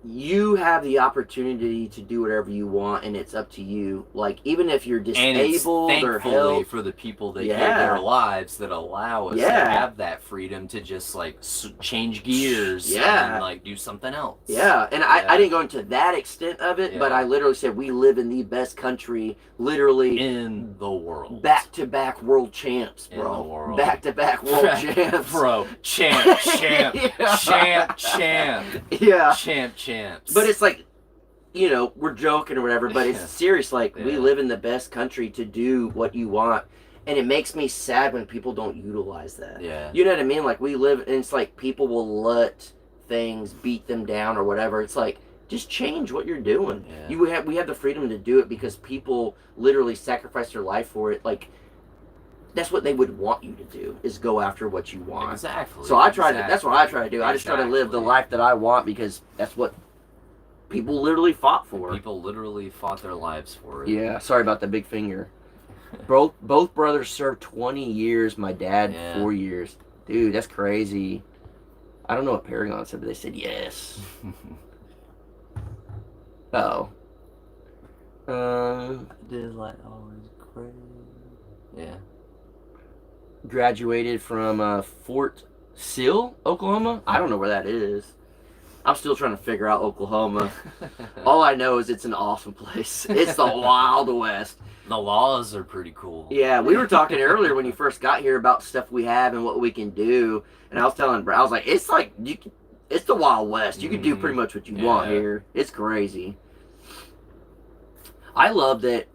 you have the opportunity to do whatever you want, and it's up to you. Like, even if you're disabled or helped, for the people that gave their lives that allow us to have that freedom to just, like, change gears and, like, do something else. Yeah, and I didn't go into that extent of it, but I literally said we live in the best country, literally in the world. Back-to-back world champs, bro. In the world. Back-to-back world champs. Bro, champ. Yeah. Champ. But it's like, you know, we're joking or whatever, but it's serious. Like, we live in the best country to do what you want, and it makes me sad when people don't utilize that. Yeah. You know what I mean? Like, we live, and it's like people will let things beat them down or whatever. It's like, just change what you're doing. Yeah. We have the freedom to do it because people literally sacrifice their life for it. Like, that's what they would want you to do, is go after what you want. Exactly. So that's what I try to do. I just try to live the life that I want because that's what people literally fought for. People literally fought their lives for it. Yeah, sorry about the big finger. Both brothers served 20 years. My dad, 4 years. Dude, that's crazy. I don't know what Paragon said, but they said yes. Uh-oh. Did like always crazy. Yeah. Graduated from Fort Sill, Oklahoma. I don't know where that is. I'm still trying to figure out Oklahoma. All I know is it's an awesome place. It's the Wild West. The laws are pretty cool. Yeah, we were talking earlier when you first got here about stuff we have and what we can do, and I was telling Brad, I was like, it's like it's the Wild West. You can do pretty much what you want here. It's crazy. I love that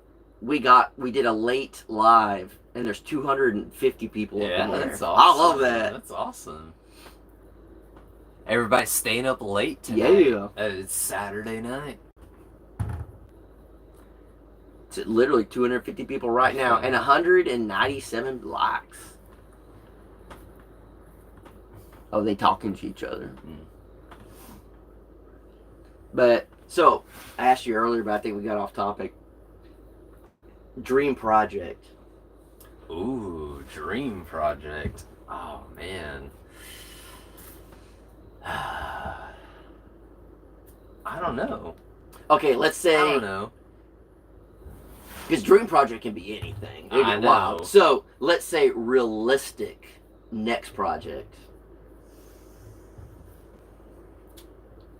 we did a late live, and there's 250 people up in there. That's awesome. I love that. That's awesome. Everybody's staying up late tonight. Yeah. It's Saturday night. It's literally 250 people right now, and 197 likes. Oh, they talking to each other. But, so, I asked you earlier, but I think we got off topic. Dream project. Ooh, dream project. Oh, man. I don't know. Okay, let's say... I don't know. Because dream project can be anything. It I can be know. wild. So, let's say realistic next project.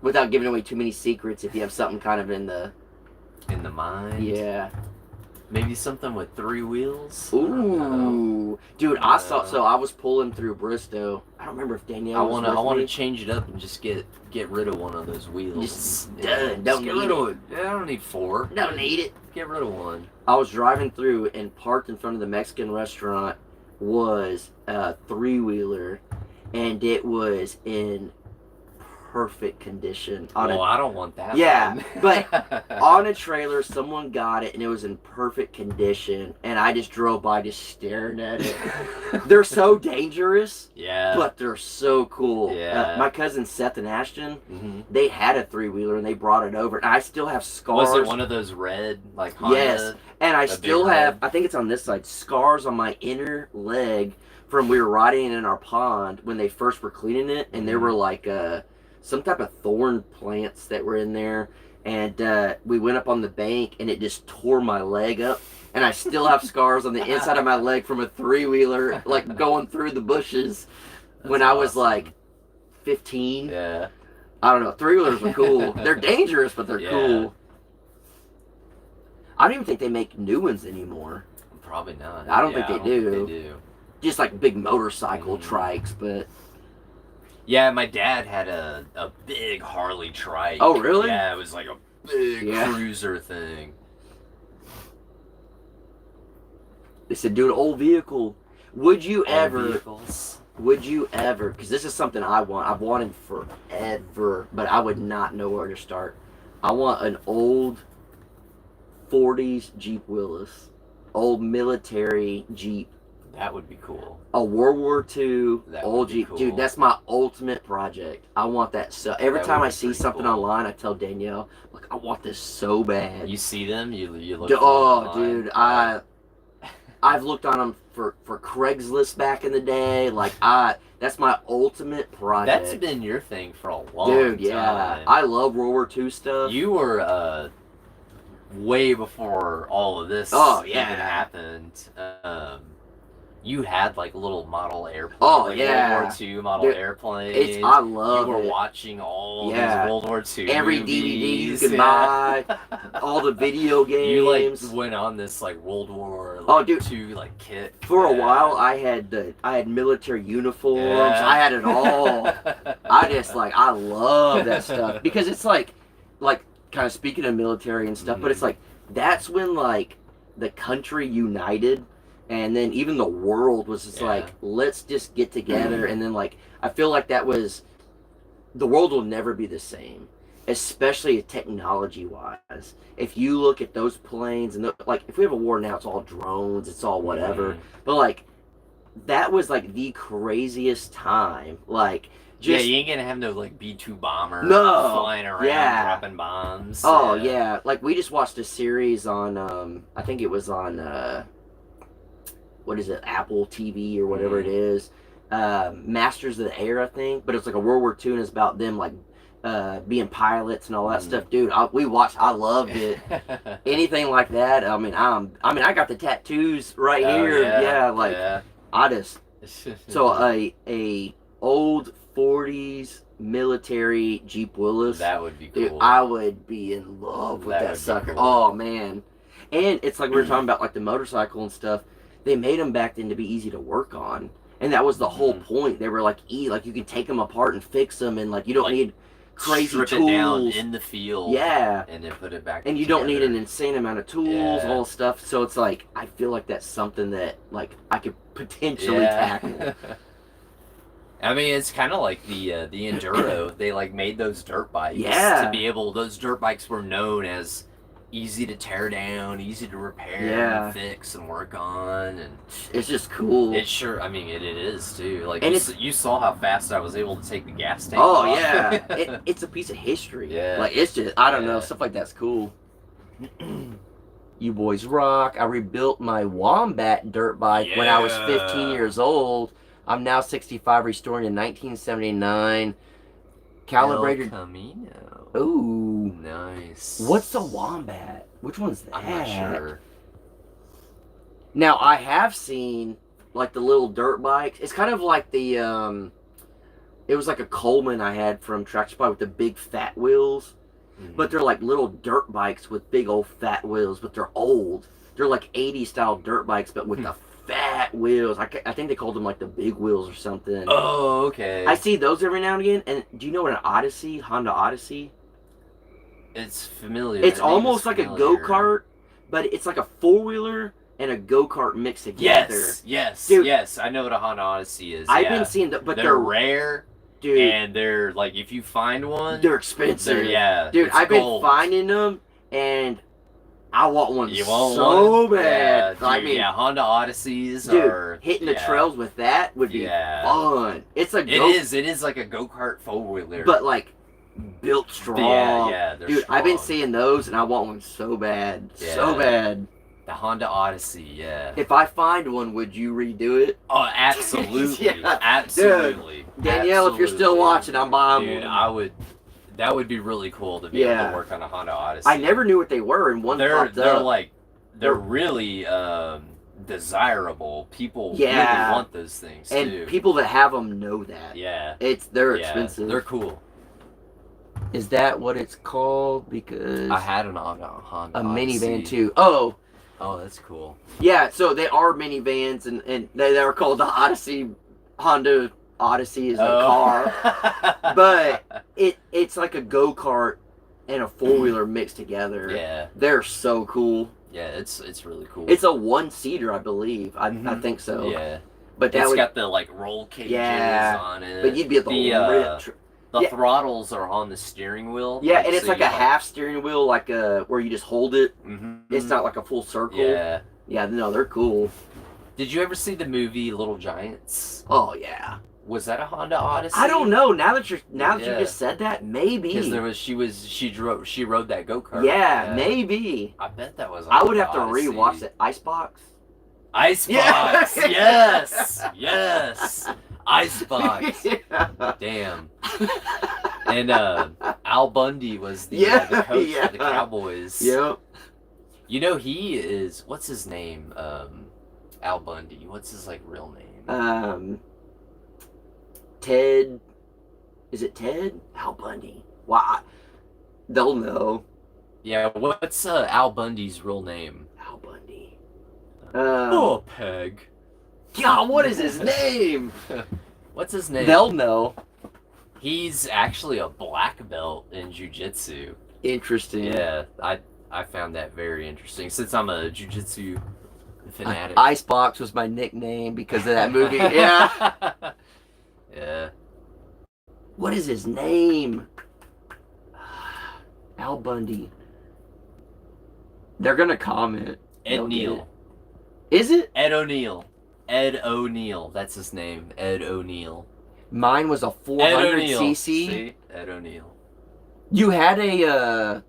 Without giving away too many secrets, if you have something kind of in the mind. Yeah. Maybe something with 3 wheels. Ooh, dude, I saw. So I was pulling through Bristow. I don't remember if Danielle. I want to change it up and just get rid of one of those wheels. Just done. Don't get need rid of it. it. Yeah, I don't need 4. Don't need it. Get rid of one. I was driving through and parked in front of the Mexican restaurant was a 3-wheeler, and it was in perfect condition. I don't want that. Yeah, one. but on a trailer, someone got it and it was in perfect condition, and I just drove by just staring at it. They're so dangerous, yeah, but they're so cool. Yeah. My cousin Seth and Ashton, they had a 3-wheeler and they brought it over, and I still have scars. Was it one of those red, like Honda? Yes, and I still have, I think it's on this side, scars on my inner leg from we were riding in our pond when they first were cleaning it, and there were like some type of thorn plants that were in there, and we went up on the bank and it just tore my leg up, and I still have scars on the inside of my leg from a 3-wheeler like going through the bushes. That's when I was like 15. Yeah, I don't know, 3-wheelers are cool. They're dangerous, but they're cool. I don't even think they make new ones anymore. Probably not. I don't think they do. Think they do. Just like big motorcycle trikes, but yeah, my dad had a big Harley trike. Oh, really? Yeah, it was like a big cruiser thing. They said, do an old vehicle. Would you Old ever, vehicles. because this is something I've wanted forever, but I would not know where to start. I want an old 40s Jeep Willys. Old military Jeep. That would be cool. A World War II That old would be Jeep. cool. Dude, that's my ultimate project. I want that so every That time would I be see pretty something cool. online, I tell Danielle, like, I want this so bad. You see them? You look. Oh, dude, I've looked on them for Craigslist back in the day. Like, that's my ultimate project. That's been your thing for a long time. Dude, yeah. I love World War II stuff. You were way before all of this even happened. You had like little model airplanes. Oh, like yeah. World War II model airplanes. I love it. You were watching all these World War II every movies. DVD you could buy, all the video games. You like went on this like World War II like kit. For a while, I had military uniforms. Yeah. I had it all. I love that stuff because it's like kind of speaking of military and stuff, but it's like that's when like the country united. And then even the world was just like, let's just get together. And then like, I feel like the world will never be the same, especially technology-wise. If you look at those planes and like, if we have a war now, it's all drones, it's all whatever. But like, that was like the craziest time. Like, you ain't gonna have no like B-2 bomber flying around dropping bombs. Oh yeah, like we just watched a series on, I think it was on, what is it, Apple TV or whatever it is, Masters of the Air, I think, but it's like a World War II and it's about them like being pilots and all that stuff. Dude, we watched, I loved it. Anything like that. I mean, I got the tattoos right here. I just so a old 40s military Jeep Willys. That would be cool. Dude, I would be in love with that sucker. Cool. Oh man. And it's like we were talking about like the motorcycle and stuff. They made them back then to be easy to work on. And that was the whole point. They were like like you can take them apart and fix them, and like you don't need crazy strip tools. It down in the field. Yeah. And then put it back. And you together. don't need an insane amount of tools, all stuff. So it's like I feel like that's something that like I could potentially tackle. I mean, it's kind of like the Enduro. They like made those dirt bikes to be able. Those dirt bikes were known as easy to tear down, easy to repair, and fix, and work on, and it's just cool. It sure. I mean, it is too. Like, and you saw how fast I was able to take the gas tank. Oh off. yeah, it's a piece of history. Yeah, like it's just I don't know, stuff like that's cool. You boys rock. I rebuilt my Wombat dirt bike when I was 15 years old. I'm now 65, restoring in 1979. Calibrated. El Camino. Ooh, nice. What's the Wombat? Which one's that? I'm not sure. Now I have seen like the little dirt bikes. It's kind of like the it was like a Coleman I had from Track Supply with the big fat wheels. But they're like little dirt bikes with big old fat wheels, but they're old. They're like 80s style dirt bikes, but with the fat wheels. I think they called them like the big wheels or something. Oh, okay. I see those every now and again. And do you know what an Odyssey, Honda Odyssey? It's familiar. It's almost like a go-kart, but it's like a four-wheeler and a go-kart mixed together. Yes, dude, yes. I know what a Honda Odyssey is. I've been seeing that, but they're rare. Dude, and they're like, if you find one, they're expensive. Dude, I've been finding them, and I want one so bad. Yeah, I mean, Honda Odysseys are hitting the trails with that would be fun. It is like a go-kart four-wheeler, but like built strong. Yeah, dude, strong. I've been seeing those, and I want one so bad, so bad. The Honda Odyssey, yeah. If I find one, would you redo it? Oh, absolutely. Absolutely. Dude, Danielle, if you're still watching, I'm buying one. Dude, I would. That would be really cool to be able to work on a Honda Odyssey. I never knew what they were, and one popped up. They're really desirable. People really want those things, and too. people that have them know that. Yeah. They're expensive. They're cool. Is that what it's called? Because I had an Honda Odyssey. Minivan too. Oh, that's cool. Yeah, so they are minivans, and they are called the Odyssey. Honda Odyssey is a car, but it's like a go-kart and a four-wheeler mixed together. Yeah, they're so cool. Yeah, it's really cool. It's a one-seater, I believe. I think so. Yeah, but it's got the like roll cages on it. But you'd be able to the throttles are on the steering wheel. Yeah, and it's like a half steering wheel, like where you just hold it. Mm-hmm. It's not like a full circle. Yeah. Yeah, no, they're cool. Did you ever see the movie Little Giants? Oh yeah. Was that a Honda Odyssey? I don't know. Now that you just said that, maybe. Because she rode that go-kart. Yeah, maybe. I bet that was. I would have to rewatch it. Icebox. Icebox. Yes. Yes. Icebox. Yeah. Damn. And Al Bundy was the coach for the Cowboys. Yep. You know, he is. What's his name? Al Bundy. What's his like real name? Ted. Is it Ted? Al Bundy. Why? They'll know. Yeah. What's Al Bundy's real name? Al Bundy. Peg. God, what is his name? What's his name? They'll know. He's actually a black belt in jiu-jitsu. Interesting. Yeah, I found that very interesting since I'm a jiu-jitsu fanatic. Icebox was my nickname because of that movie. Yeah. Yeah. What is his name? Al Bundy. They're gonna comment. Ed Neal. Is it? Ed O'Neill. Ed O'Neill. That's his name. Ed O'Neill. Mine was a 400cc. See? Ed O'Neill. You had a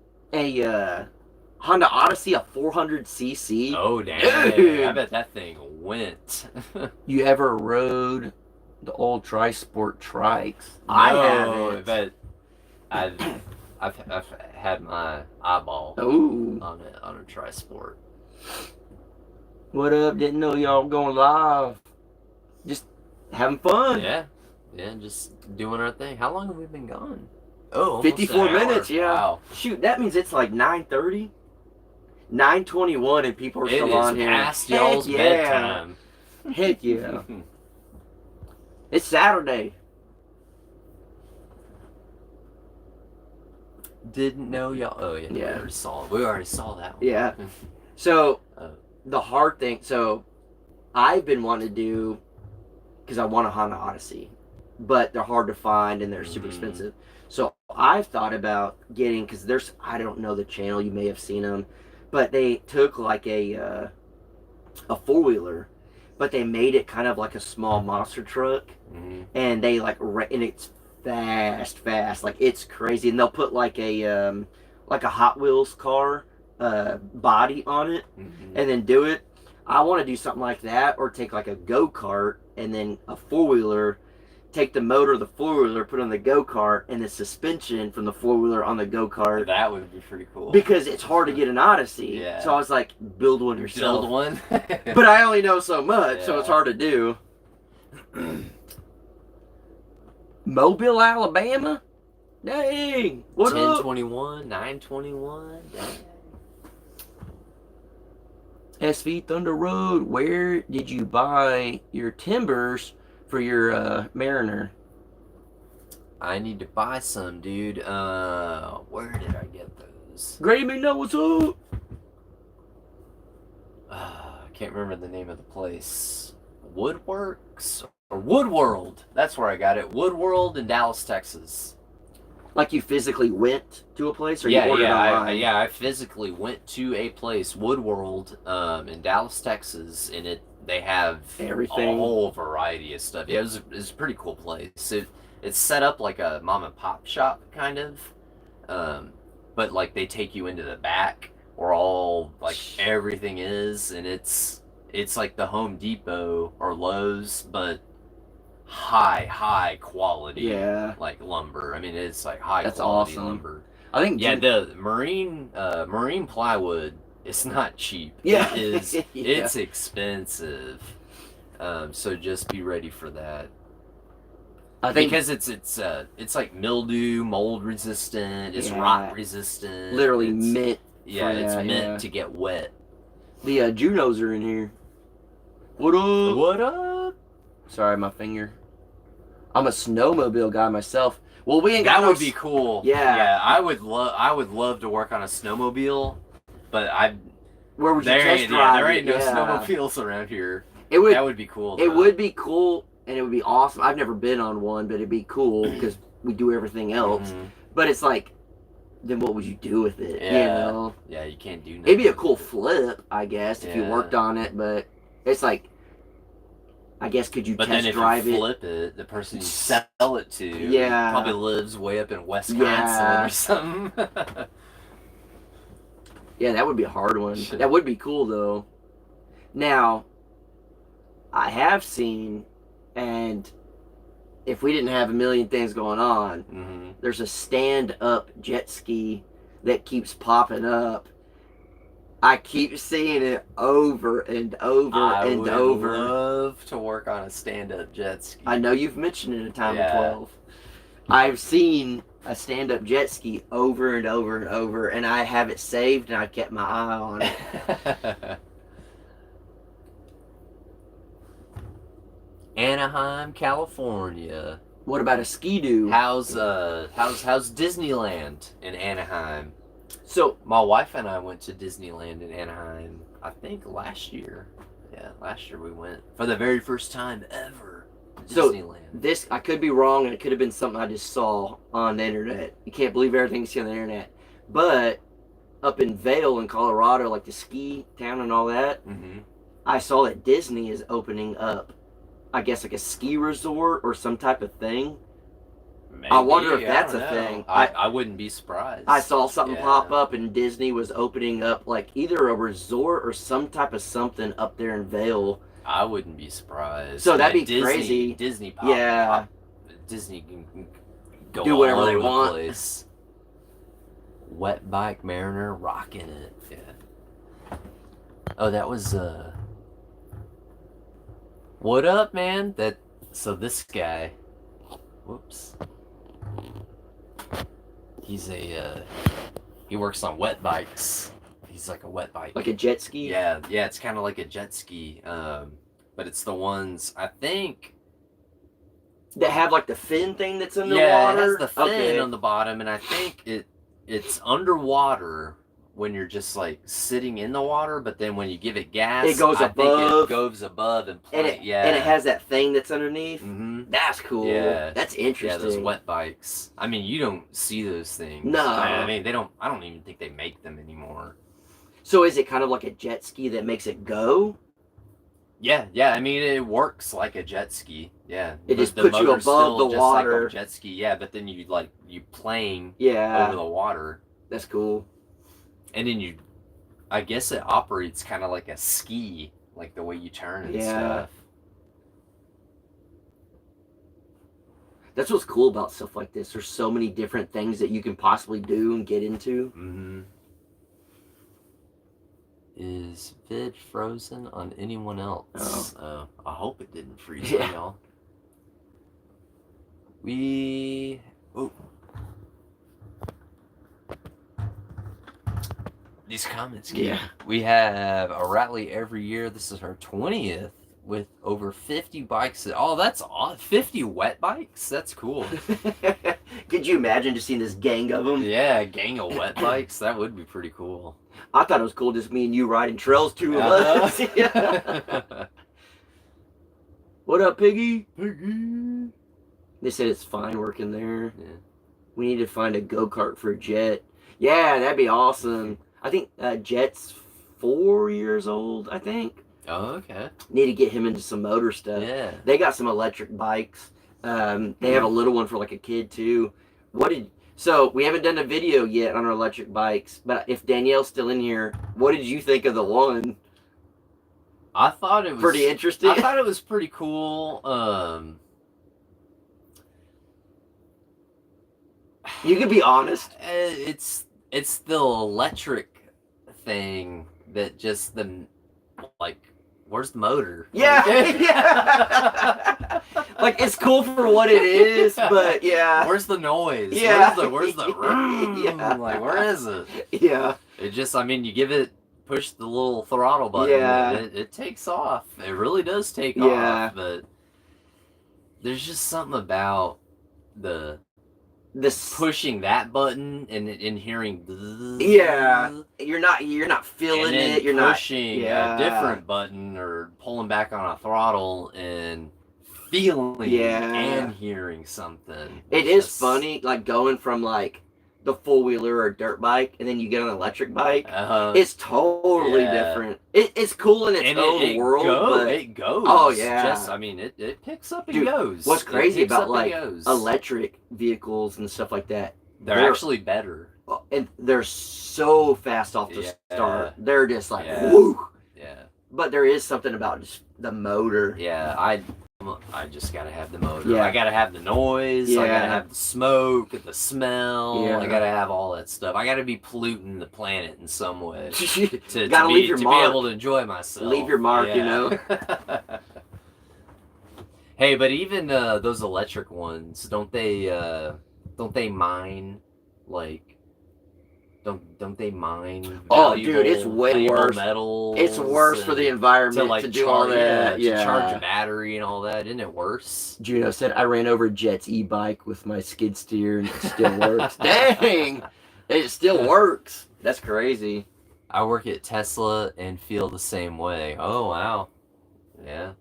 Honda Odyssey, a 400cc. Oh damn! Dude. I bet that thing went. You ever rode the old Tri-Sport trikes? No, I haven't. But I've had my eyeball on a Tri-Sport. What up? Didn't know y'all going live. Just having fun. Yeah. Yeah, just doing our thing. How long have we been gone? Oh, almost 54 an hour. minutes, yeah. Wow. Shoot, that means it's like 9:30, 9:21, and people are It still is on here. past Heck y'all's yeah. bedtime. Heck yeah. It's Saturday. Didn't know y'all. Oh yeah, Yeah. We already saw it. We already saw that one. Yeah. So Oh. the hard thing. So I've been wanting to do because I want a Honda Odyssey, but they're hard to find and they're super expensive. So I've thought about getting because there's I don't know the channel. You may have seen them, but they took like a 4-wheeler, but they made it kind of like a small monster truck, and they like and it's fast, like it's crazy, and they'll put like a Hot Wheels car body on it, and then do it. I want to do something like that, or take like a go-kart and then a 4-wheeler, take the motor of the 4-wheeler, put on the go-kart, and the suspension from the 4-wheeler on the go-kart. That would be pretty cool. Because it's hard to get an Odyssey. Yeah. So I was like, build one yourself. Build one. But I only know so much, so it's hard to do. Mobile, Alabama? Dang. What 1021, 921. Dang. SV Thunder Road, where did you buy your timbers for your Mariner? I need to buy some, dude. Where did I get those? Grady McNutt, what's up? I can't remember the name of the place. Woodworks or Woodworld. That's where I got it. Woodworld in Dallas, Texas. Like you physically went to a place, or Yeah, you ordered online? I physically went to a place, Woodworld, in Dallas, Texas, and they have everything, a whole variety of stuff. Yeah, it was a pretty cool place. It's set up like a mom and pop shop kind of, but like they take you into the back where all like everything is, and it's like the Home Depot or Lowe's, but high quality, like lumber. I mean, it's like high quality lumber. I think the marine plywood is not cheap. Yeah, it is. It's expensive. So just be ready for that. I think because it's like mildew, mold resistant, it's rot resistant. Literally meant. Yeah, it's meant to get wet. The Junos are in here. What up? What up? Sorry, my finger. I'm a snowmobile guy myself. Well, we ain't got that would be cool. Yeah, I would love to work on a snowmobile, but where would you test drive? There ain't no snowmobiles around here. That would be cool. It would be cool, and it would be awesome. I've never been on one, but it'd be cool because we do everything else. But it's like, then what would you do with it? Yeah. You know? Yeah, you can't do nothing. It'd be a cool flip, I guess, if you worked on it, but it's like, I guess, could you test drive it? But then if you flip it, the person you sell it to probably lives way up in Wisconsin or something. Yeah, that would be a hard one. That would be cool, though. Now, I have seen, and if we didn't have a million things going on, there's a stand-up jet ski that keeps popping up. I keep seeing it over and over and over. I would love to work on a stand-up jet ski. I know you've mentioned it a time or 12. I've seen a stand-up jet ski over and over and over, and I have it saved, and I kept my eye on it. Anaheim, California. What about a ski-doo? How's Disneyland in Anaheim? So my wife and I went to Disneyland in Anaheim, I think last year. Yeah, last year we went for the very first time ever. Disneyland. This, I could be wrong, and it could have been something I just saw on the internet. You can't believe everything you see on the internet. But up in Vail in Colorado, like the ski town and all that, I saw that Disney is opening up, I guess, like a ski resort or some type of thing. Maybe, I wonder if that's a thing. I wouldn't be surprised. I saw something pop up, and Disney was opening up like either a resort or some type of something up there in Vail. I wouldn't be surprised. So that'd be crazy. Disney Disney can go do whatever all they over want. The place. Wet bike Mariner rocking it. Yeah. Oh, that was what up, man? So this guy, Whoops. He's he works on wet bikes. He's like a wet bike. Like a jet ski? Yeah, it's kind of like a jet ski. But it's the ones, I think... That have like the fin thing that's in the yeah, water? it has the fin Okay. on the bottom, and I think it's underwater when you're just like sitting in the water, but then when you give it gas, It goes I think above. it goes above and And it has that thing that's underneath? Mm-hmm. That's cool. Yeah. That's interesting. Yeah, those wet bikes. I mean, you don't see those things. No. I mean, I don't even think they make them anymore. So is it kind of like a jet ski that makes it go? Yeah. I mean, it works like a jet ski. Yeah. It just puts you motor's above still the just water. like a jet ski. Yeah, but then you plane Yeah. over the water. That's cool. And then I guess it operates kind of like a ski, like the way you turn and stuff. That's what's cool about stuff like this. There's so many different things that you can possibly do and get into. Mm-hmm. Is vid frozen on anyone else? Oh. I hope it didn't freeze Yeah. on y'all. These comments. Yeah. We have a rally every year. This is our 20th with over 50 bikes. Oh, that's awesome. 50 wet bikes? That's cool. Could you imagine just seeing this gang of them? Yeah, a gang of wet bikes. That would be pretty cool. I thought it was cool just me and you riding trails, two of us. Yeah. What up, Piggy? Piggy. They said it's fine working there. Yeah. We need to find a go-kart for Jet. Yeah, that'd be awesome. I think Jet's 4 years old, I think. Oh, okay. Need to get him into some motor stuff. Yeah. They got some electric bikes. They have a little one for like a kid too. So we haven't done a video yet on our electric bikes, but if Danielle's still in here, what did you think of the one? I thought it was Pretty interesting. I thought it was pretty cool. You can be honest. It's the electric thing that just where's the motor? Yeah. Yeah. Like it's cool for what it is, but yeah. Where's the noise? Yeah. Where's the Yeah. like where is it? Yeah. It just, I mean, push the little throttle button, Yeah. and it takes off. It really does take Yeah. off, but there's just something about This pushing that button and hearing Yeah. You're not feeling and then it. You're not pushing yeah. a different button or pulling back on a throttle and feeling Yeah. and hearing something. It is funny, like going from like the four-wheeler or dirt bike, and then you get on an electric bike. It's totally different. It's cool in its own world, but it goes. Oh yeah. Just, I mean, it picks up and Dude, goes. What's crazy about like goes. electric vehicles and stuff like that? They're actually better. And they're so fast off the start. They're just like woo. Yeah. But there is something about just the motor. Yeah, I just gotta have the motor. Yeah. I gotta have the noise. I Yeah. gotta have the smoke, the smell. Yeah. I gotta have all that stuff. I gotta be polluting the planet in some way to Gotta leave your be mark. able to enjoy myself. Leave your mark, you know. Hey, but even those electric ones, don't they mine like? Don't they mine? Oh, dude, it's way worse. Metals. It's worse for the environment to do all that. To charge a battery and all that. Isn't it worse? Juno said, I ran over Jet's e-bike with my skid steer and it still works. Dang! It still works. That's crazy. I work at Tesla and feel the same way. Oh, wow. Yeah.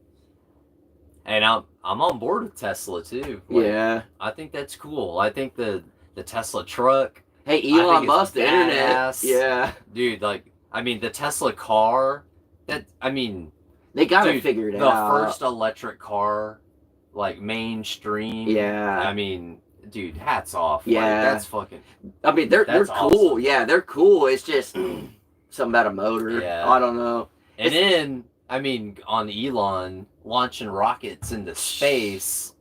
And I'm on board with Tesla, too. Yeah. I think that's cool. I think the Tesla truck... Hey, Elon Musk, the internet. badass. Yeah. Dude, the Tesla car, they got to figure it out. The first electric car, mainstream. Yeah. I mean, dude, hats off. Yeah. That's fucking... I mean, they're cool. Awesome. Yeah, they're cool. It's just something about a motor. Yeah. I don't know. And then, I mean, on Elon, launching rockets into space,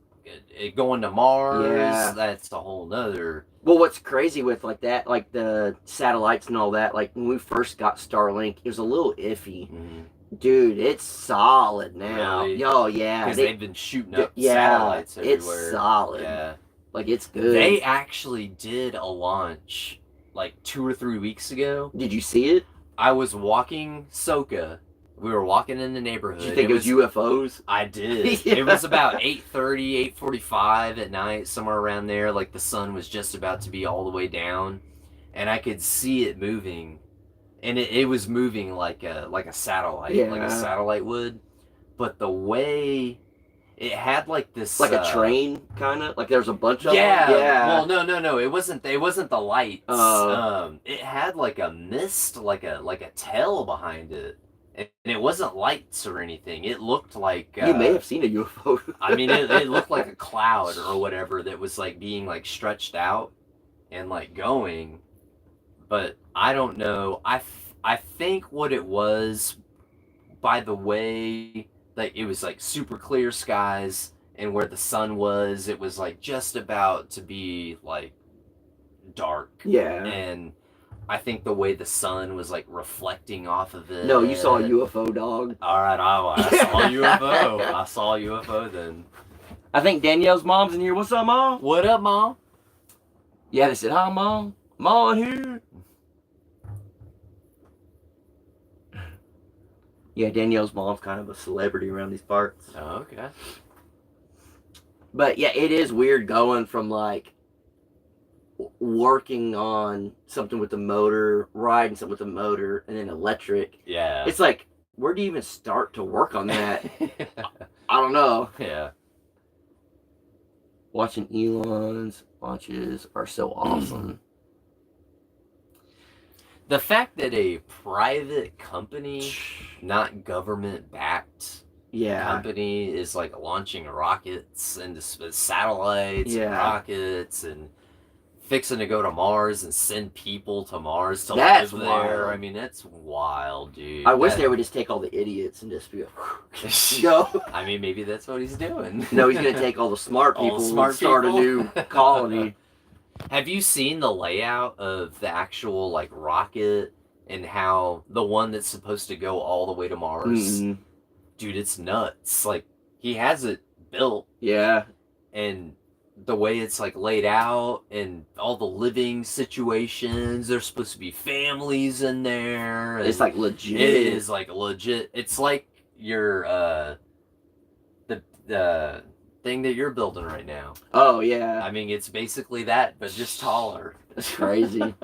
going to Mars, Yeah. that's a whole nother... Well, what's crazy with that, like the satellites and all that, like when we first got Starlink, it was a little iffy. Mm-hmm. Dude, it's solid now. Really? Yo, yeah. Because they've been shooting up Yeah, satellites everywhere. it's solid. Yeah. Like, it's good. They actually did a launch like 2 or 3 weeks ago. Did you see it? I was walking Soka. We were walking in the neighborhood. Did you think it was UFOs? I did. Yeah. It was about 8:30, 8:45 at night, somewhere around there. Like the sun was just about to be all the way down, and I could see it moving, and it was moving like a satellite, like a Yeah. satellite would. But the way it had like this, Like a train, kind of? Like there's a bunch of yeah, them? Yeah. Well, no. It wasn't the lights. It had like a mist, like a tail behind it, and it wasn't lights or anything. It looked like You may have seen a UFO. I mean, it looked like a cloud or whatever that was like being like stretched out and like going, but I don't know. I think what it was, by the way, like it was like super clear skies, and where the sun was, it was like just about to be like dark. Yeah. And I think the way the sun was like reflecting off of it. No, you saw a UFO, dog. All right, I saw a UFO. I saw a UFO then. I think Danielle's mom's in here. What's up, Mom? What up, Mom? Yeah, they said, hi, Mom. Mom in here. Yeah, Danielle's mom's kind of a celebrity around these parts. Oh, okay. But yeah, it is weird going from like working on something with the motor, riding something with the motor, and then electric. Yeah. It's like, where do you even start to work on that? I don't know. Yeah. Watching Elon's launches are so awesome. The fact that a private company, not government-backed Yeah. company, is like launching rockets into satellites and Yeah. rockets and fixing to go to Mars and send people to Mars to That's live there. wild. I mean, that's wild, dude. I wish they would just take all the idiots and just be like, go. I mean, maybe that's what he's doing. No, he's going to take all the smart All the people smart and start people. a new colony. Have you seen the layout of the actual like rocket and how the one that's supposed to go all the way to Mars? Mm-mm. Dude, it's nuts. Like he has it built, Yeah. and the way it's like laid out and all the living situations, there's supposed to be families in there. It's like legit. It is like legit. It's like your the thing that you're building right now. Oh, yeah. I mean, it's basically that, but just taller. That's crazy.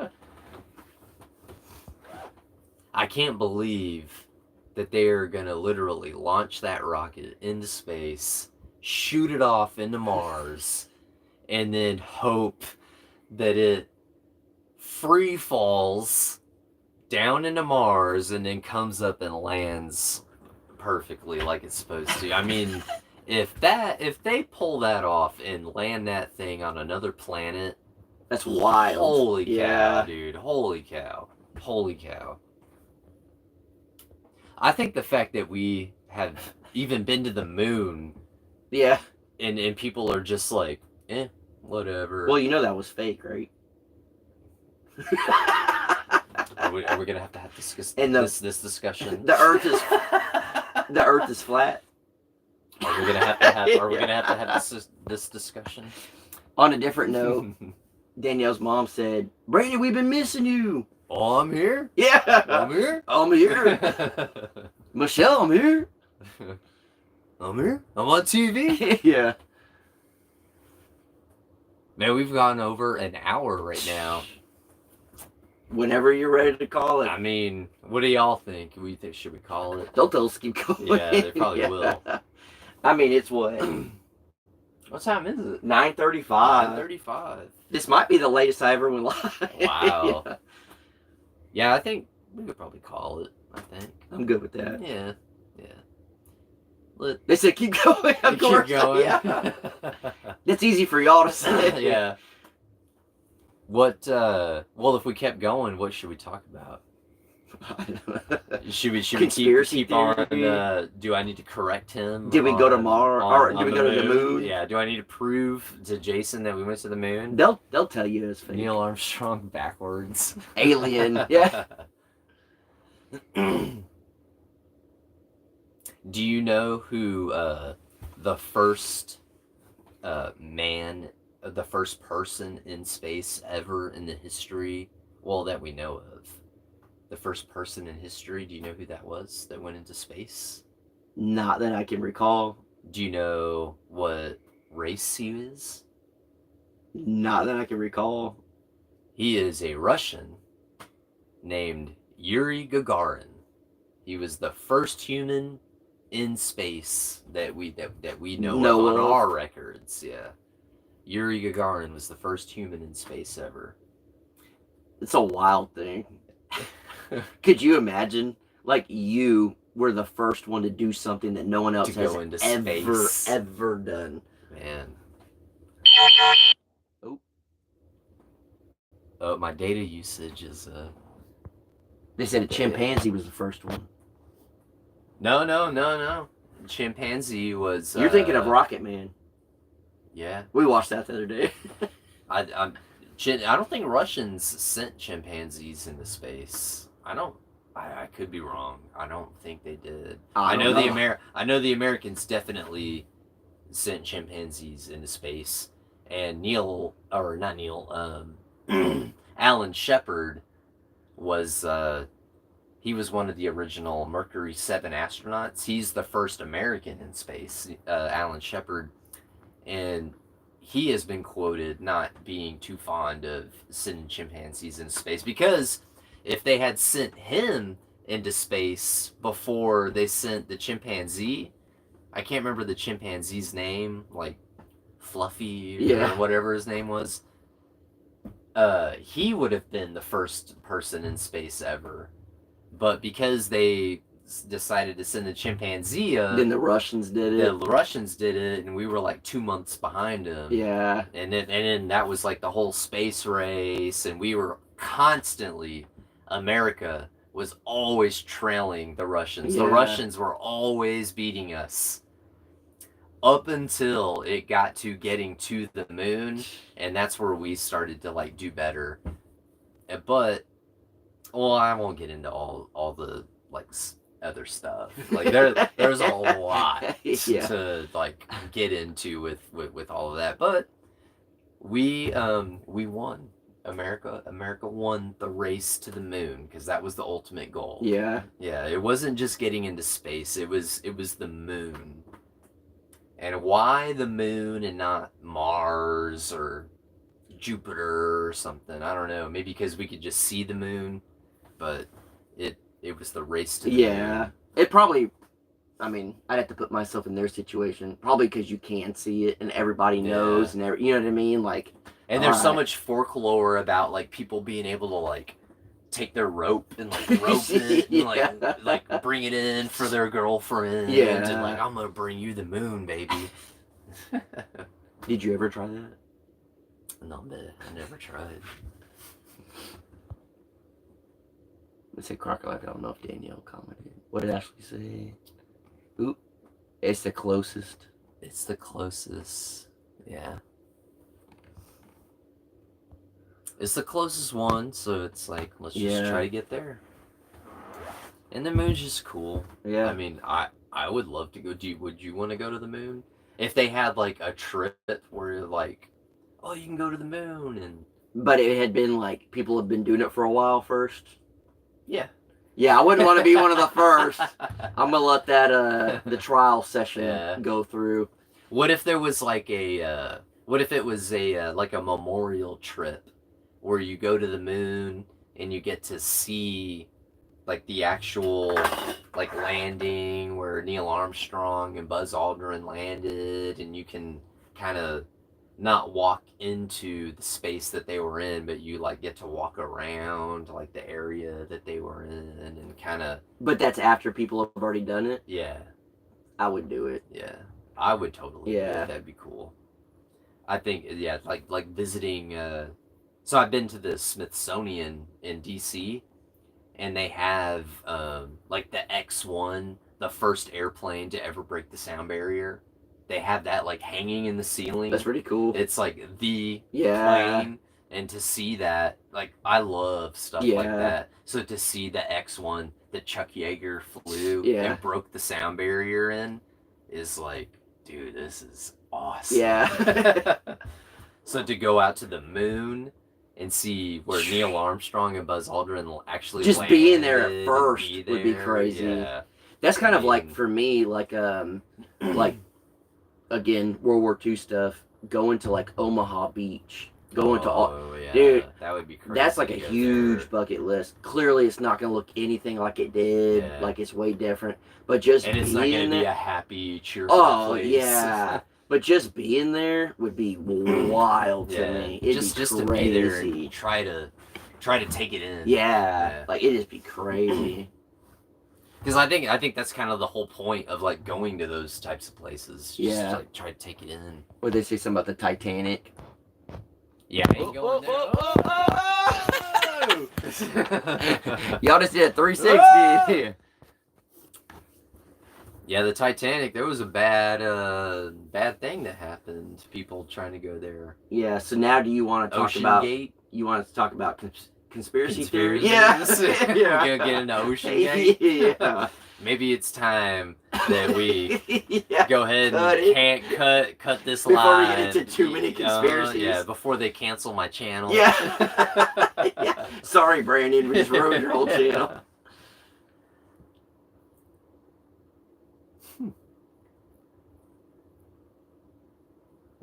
I can't believe that they're gonna literally launch that rocket into space, shoot it off into Mars, and then hope that it free falls down into Mars and then comes up and lands perfectly like it's supposed to. I mean, if they pull that off and land that thing on another planet, That's wild. holy cow, Yeah. dude. Holy cow. I think the fact that we have even been to the moon Yeah. and people are just like, whatever. Well, you know that was fake, right? Are we gonna have to have And the- this discussion? The Earth is flat. Are we gonna have to have this discussion? On a different note, Danielle's mom said, "Brandon, we've been missing you." Oh, I'm here. Yeah. I'm here. I'm here. Michelle, I'm here. I'm here. I'm on TV. Yeah. Man, we've gone over an hour right now. Whenever you're ready to call it. I mean, what do y'all think? Should we call it? They'll tell us to keep going. Yeah, they probably will. I mean, it's what? What time is it? 9:35. 9:35. This might be the latest I ever went live. Wow. Yeah. Yeah, I think we could probably call it. I think. I'm good with that. Yeah. They said keep going. Of Keep course. going. Yeah. That's easy for y'all to say. Yeah. What? Well, if we kept going, what should we talk about? Should we Conspiracy keep on? theory? Do I need to correct him? Did we go to Mars? Or did we go to the moon? Yeah. Do I need to prove to Jason that we went to the moon? They'll tell you it's fake. Neil Armstrong backwards. Alien. Yeah. Do you know who the first the first person in space ever in the history, well, that we know of, the first person in history, do you know who that was that went into space? Not that I can recall. Do you know what race he is? Not that I can recall. He is a Russian named Yuri Gagarin. He was the first human in space that we know of on our records. Yeah, Yuri Gagarin was the first human in space ever. It's a wild thing. Could you imagine, like, you were the first one to do something that no one else To has go into ever space. ever done? Man. Oh, Oh, my data usage is they said a chimpanzee was the first one. No. Chimpanzee was. You're thinking of Rocket Man. Yeah. We watched that the other day. I don't think Russians sent chimpanzees into space. I could be wrong. I don't think they did. I know the Americans definitely sent chimpanzees into space, and Alan Shepard was he was one of the original Mercury 7 astronauts. He's the first American in space, Alan Shepard, and he has been quoted not being too fond of sending chimpanzees into space, because if they had sent him into space before they sent the chimpanzee, I can't remember the chimpanzee's name, like Fluffy or whatever his name was. He would have been the first person in space ever, but because they decided to send the chimpanzee up, then the Russians did it. The Russians did it, and we were like 2 months behind them. Yeah. And then that was like the whole space race, and we were constantly, America was always trailing the Russians. Yeah. The Russians were always beating us up until it got to getting to the moon, and that's where we started to like do better. But, well, I won't get into all the like other stuff. Like there's a lot to like get into with all of that. But we won. America won the race to the moon, because that was the ultimate goal. Yeah. Yeah, it wasn't just getting into space. It was the moon. And why the moon and not Mars or Jupiter or something? I don't know. Maybe because we could just see the moon, but it was the race to the moon. Yeah. It probably, I mean, I'd have to put myself in their situation. Probably because you can see it and everybody knows, and you know what I mean? Like, and there's so much folklore about like people being able to like take their rope and like rope it and like bring it in for their girlfriend. Yeah. And like, I'm gonna bring you the moon, baby. Did you ever try that? No, man, I never tried. Let's say Crocker Life. I don't know if Danielle commented. What did Ashley say? Oop. It's the closest. It's the closest. Yeah. It's the closest one, so it's like, let's just try to get there. And the moon's just cool. Yeah. I mean, I would love to go. Would you want to go to the moon? If they had like a trip where like, oh, you can go to the moon, and but it had been like people had been doing it for a while first. Yeah. Yeah, I wouldn't want to be one of the first. I'm gonna let that the trial session go through. What if there was like a what if it was a like a memorial trip where you go to the moon and you get to see like the actual like landing where Neil Armstrong and Buzz Aldrin landed, and you can kind of not walk into the space that they were in, but you like get to walk around like the area that they were in and kind of. But that's after people have already done it. Yeah, I would do it. Yeah, I would totally. Yeah, do it. That'd be cool. I think like visiting. So I've been to the Smithsonian in DC, and they have like the X-1, the first airplane to ever break the sound barrier. They have that like hanging in the ceiling. That's pretty cool. It's like the plane. And to see that, like, I love stuff like Yeah. that. So to see the X1 that Chuck Yeager flew Yeah. and broke the sound barrier in is like, dude, this is awesome. Yeah. So to go out to the moon and see where Neil Armstrong and Buzz Aldrin actually Just being there landed at first and would be there, crazy. Yeah. That's kind I of like, mean- for me, like again, World War II stuff, going to like Omaha Beach, going to all, Oh, yeah. dude, That would be crazy. that's like a to go huge there. bucket list. Clearly, it's not going to look anything like it did. Yeah. Like, it's way different. But just And it's not being going to be there, a happy, cheerful oh place. yeah. But just being there would be wild to me. It'd just be to be crazy. there and try to take it in. Yeah, like it'd just be crazy. Because I think that's kind of the whole point of like going to those types of places. Just Yeah. like try to take it in. What did they say something about the Titanic? Yeah, I ain't going there. Y'all just did a 360. Yeah, the Titanic. There was a bad thing that happened. People trying to go there. Yeah. So now, do you want to talk Ocean about? Gate. You want to talk about conspiracy theories? Conspiracies. Yeah. We're gonna get into Ocean Gate. Yeah. Maybe it's time that we Yeah. go ahead Cut and it. can't cut this Before we line. get into too many conspiracies. Yeah, before they cancel my channel. Yeah. Yeah. Sorry, Brandon. We just ruined your whole channel.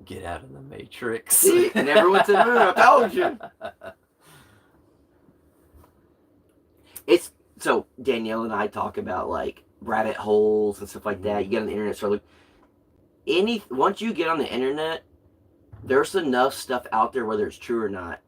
Get out of the Matrix. See, never went to the moon. I told you. It's so Danielle and I talk about like rabbit holes and stuff like that. You get on the internet, so look, once you get on the internet, there's enough stuff out there, whether it's true or not,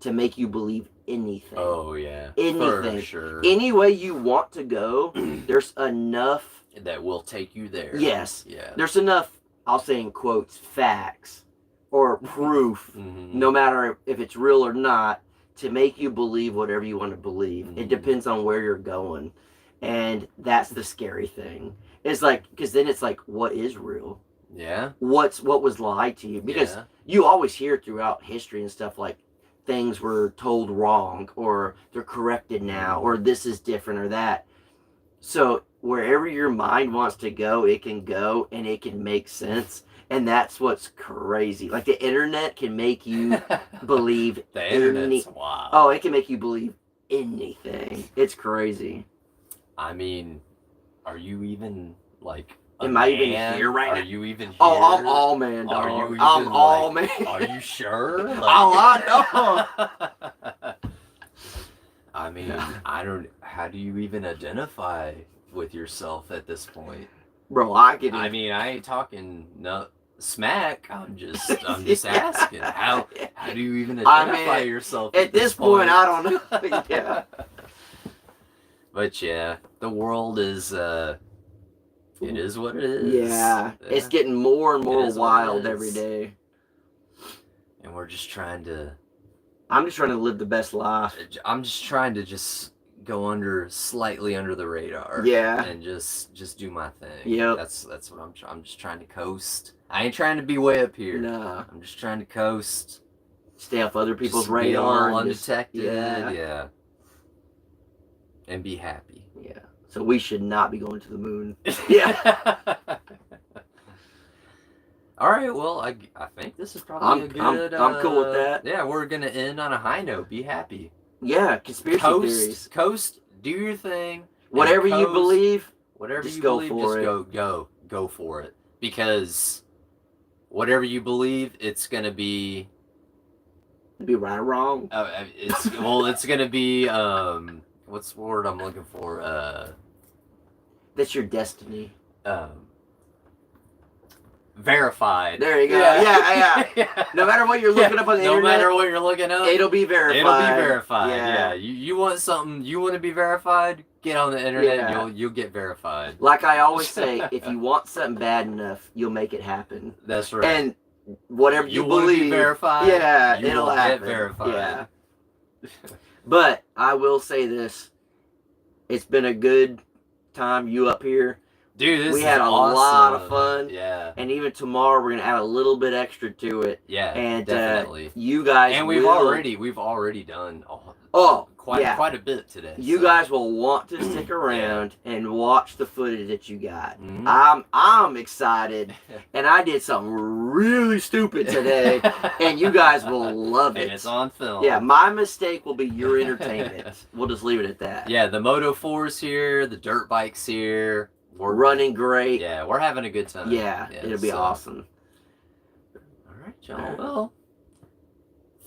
to make you believe anything. Oh yeah, Anything. for sure. Any way you want to go, there's enough. That will take you there. Yes. Yeah. There's enough. I'll say in quotes, facts or proof, Mhm. no matter if it's real or not, to make you believe whatever you want to believe. It Mhm. depends on where you're going. And that's the scary thing. It's like, because then it's like, what is real? Yeah. What was lied to you? Because Yeah. you always hear throughout history and stuff like things were told wrong, or they're corrected now, or this is different or that. So wherever your mind wants to go, it can go and it can make sense. And that's what's crazy. Like the internet can make you believe The internet's wild. Oh, it can make you believe anything. It's crazy. I mean, are you even like? Am I even here right now? Are you even here? Oh, I'm all man, dog. Are you even, I'm all like, man. Are you sure? Like, Oh, I know. I mean, I don't. How do you even identify with yourself at this point? Bro, I get it. I mean, I ain't talking no smack. I'm just asking. How do you even identify yourself at this point? I don't know. Yeah. But yeah, the world is it is what it is. Yeah. It's getting more and more is what it wild is. every day. And we're just trying to. I'm just trying to live the best life. I'm just trying to just go slightly under the radar. Yeah. And just do my thing. Yep. That's what I'm just trying to coast. I ain't trying to be way up here. Nah. I'm just trying to coast. Stay off other people's Just be all radar. and just- undetected. yeah. Yeah. And be happy. Yeah. So we should not be going to the moon. Yeah. All right. Well, I think this is probably a good. I'm cool with that. Yeah, we're gonna end on a high note. Be happy. Yeah. Conspiracy theories. Coast. Do your thing. Whatever you coast. believe. Whatever Just you go believe, for just it. go for it. Because whatever you believe, it's gonna be. Be right or wrong. It's gonna be what's the word I'm looking for? That's your destiny. Verified. There you go. Yeah. No matter what you're looking up on the no internet, matter what you're looking up, it'll be verified. It'll be verified. Yeah. You want something, you want to be verified, get on the internet, Yeah. and you'll get verified. Like I always say, if you want something bad enough, you'll make it happen. That's right. And whatever you want to believe, be verified, yeah, you it'll will happen. get verified. Yeah. But I will say this: it's been a good time. You up here. Dude, this We is had a awesome. lot of fun. Yeah. And even tomorrow, we're gonna add a little bit extra to it. Yeah, And definitely. you guys, and we've already done quite a bit today. You so. guys will want to stick around and watch the footage that you got. Mhm. I'm excited, and I did something really stupid today, and you guys will love it. And it's on film. Yeah, my mistake will be your entertainment. We'll just leave it at that. Yeah, the Moto 4's here, the dirt bike's here. We're running great. Yeah, we're having a good time. Yeah, it'll be awesome. All right, y'all. Well,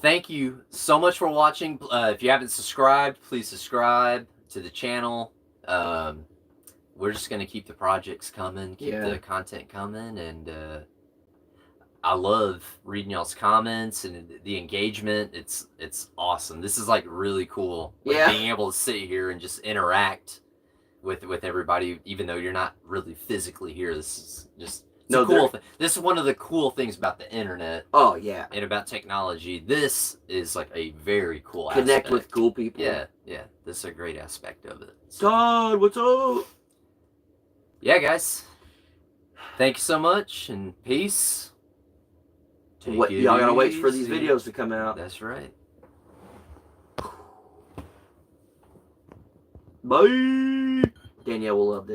thank you so much for watching. If you haven't subscribed, please subscribe to the channel. We're just going to keep the projects coming, keep the content coming, and I love reading y'all's comments and the engagement. It's awesome. This is like really cool. Like, being able to sit here and just interact with everybody, even though you're not really physically here. This is just cool thing. This is one of the cool things about the internet. Oh yeah, and about technology. This is like a very cool connect aspect. with cool people. Yeah. This is a great aspect of it. So. Todd, what's up? Yeah, guys. Thank you so much, and peace. Y'all gotta wait for these videos to come out. That's right. Bye. Danielle will love this.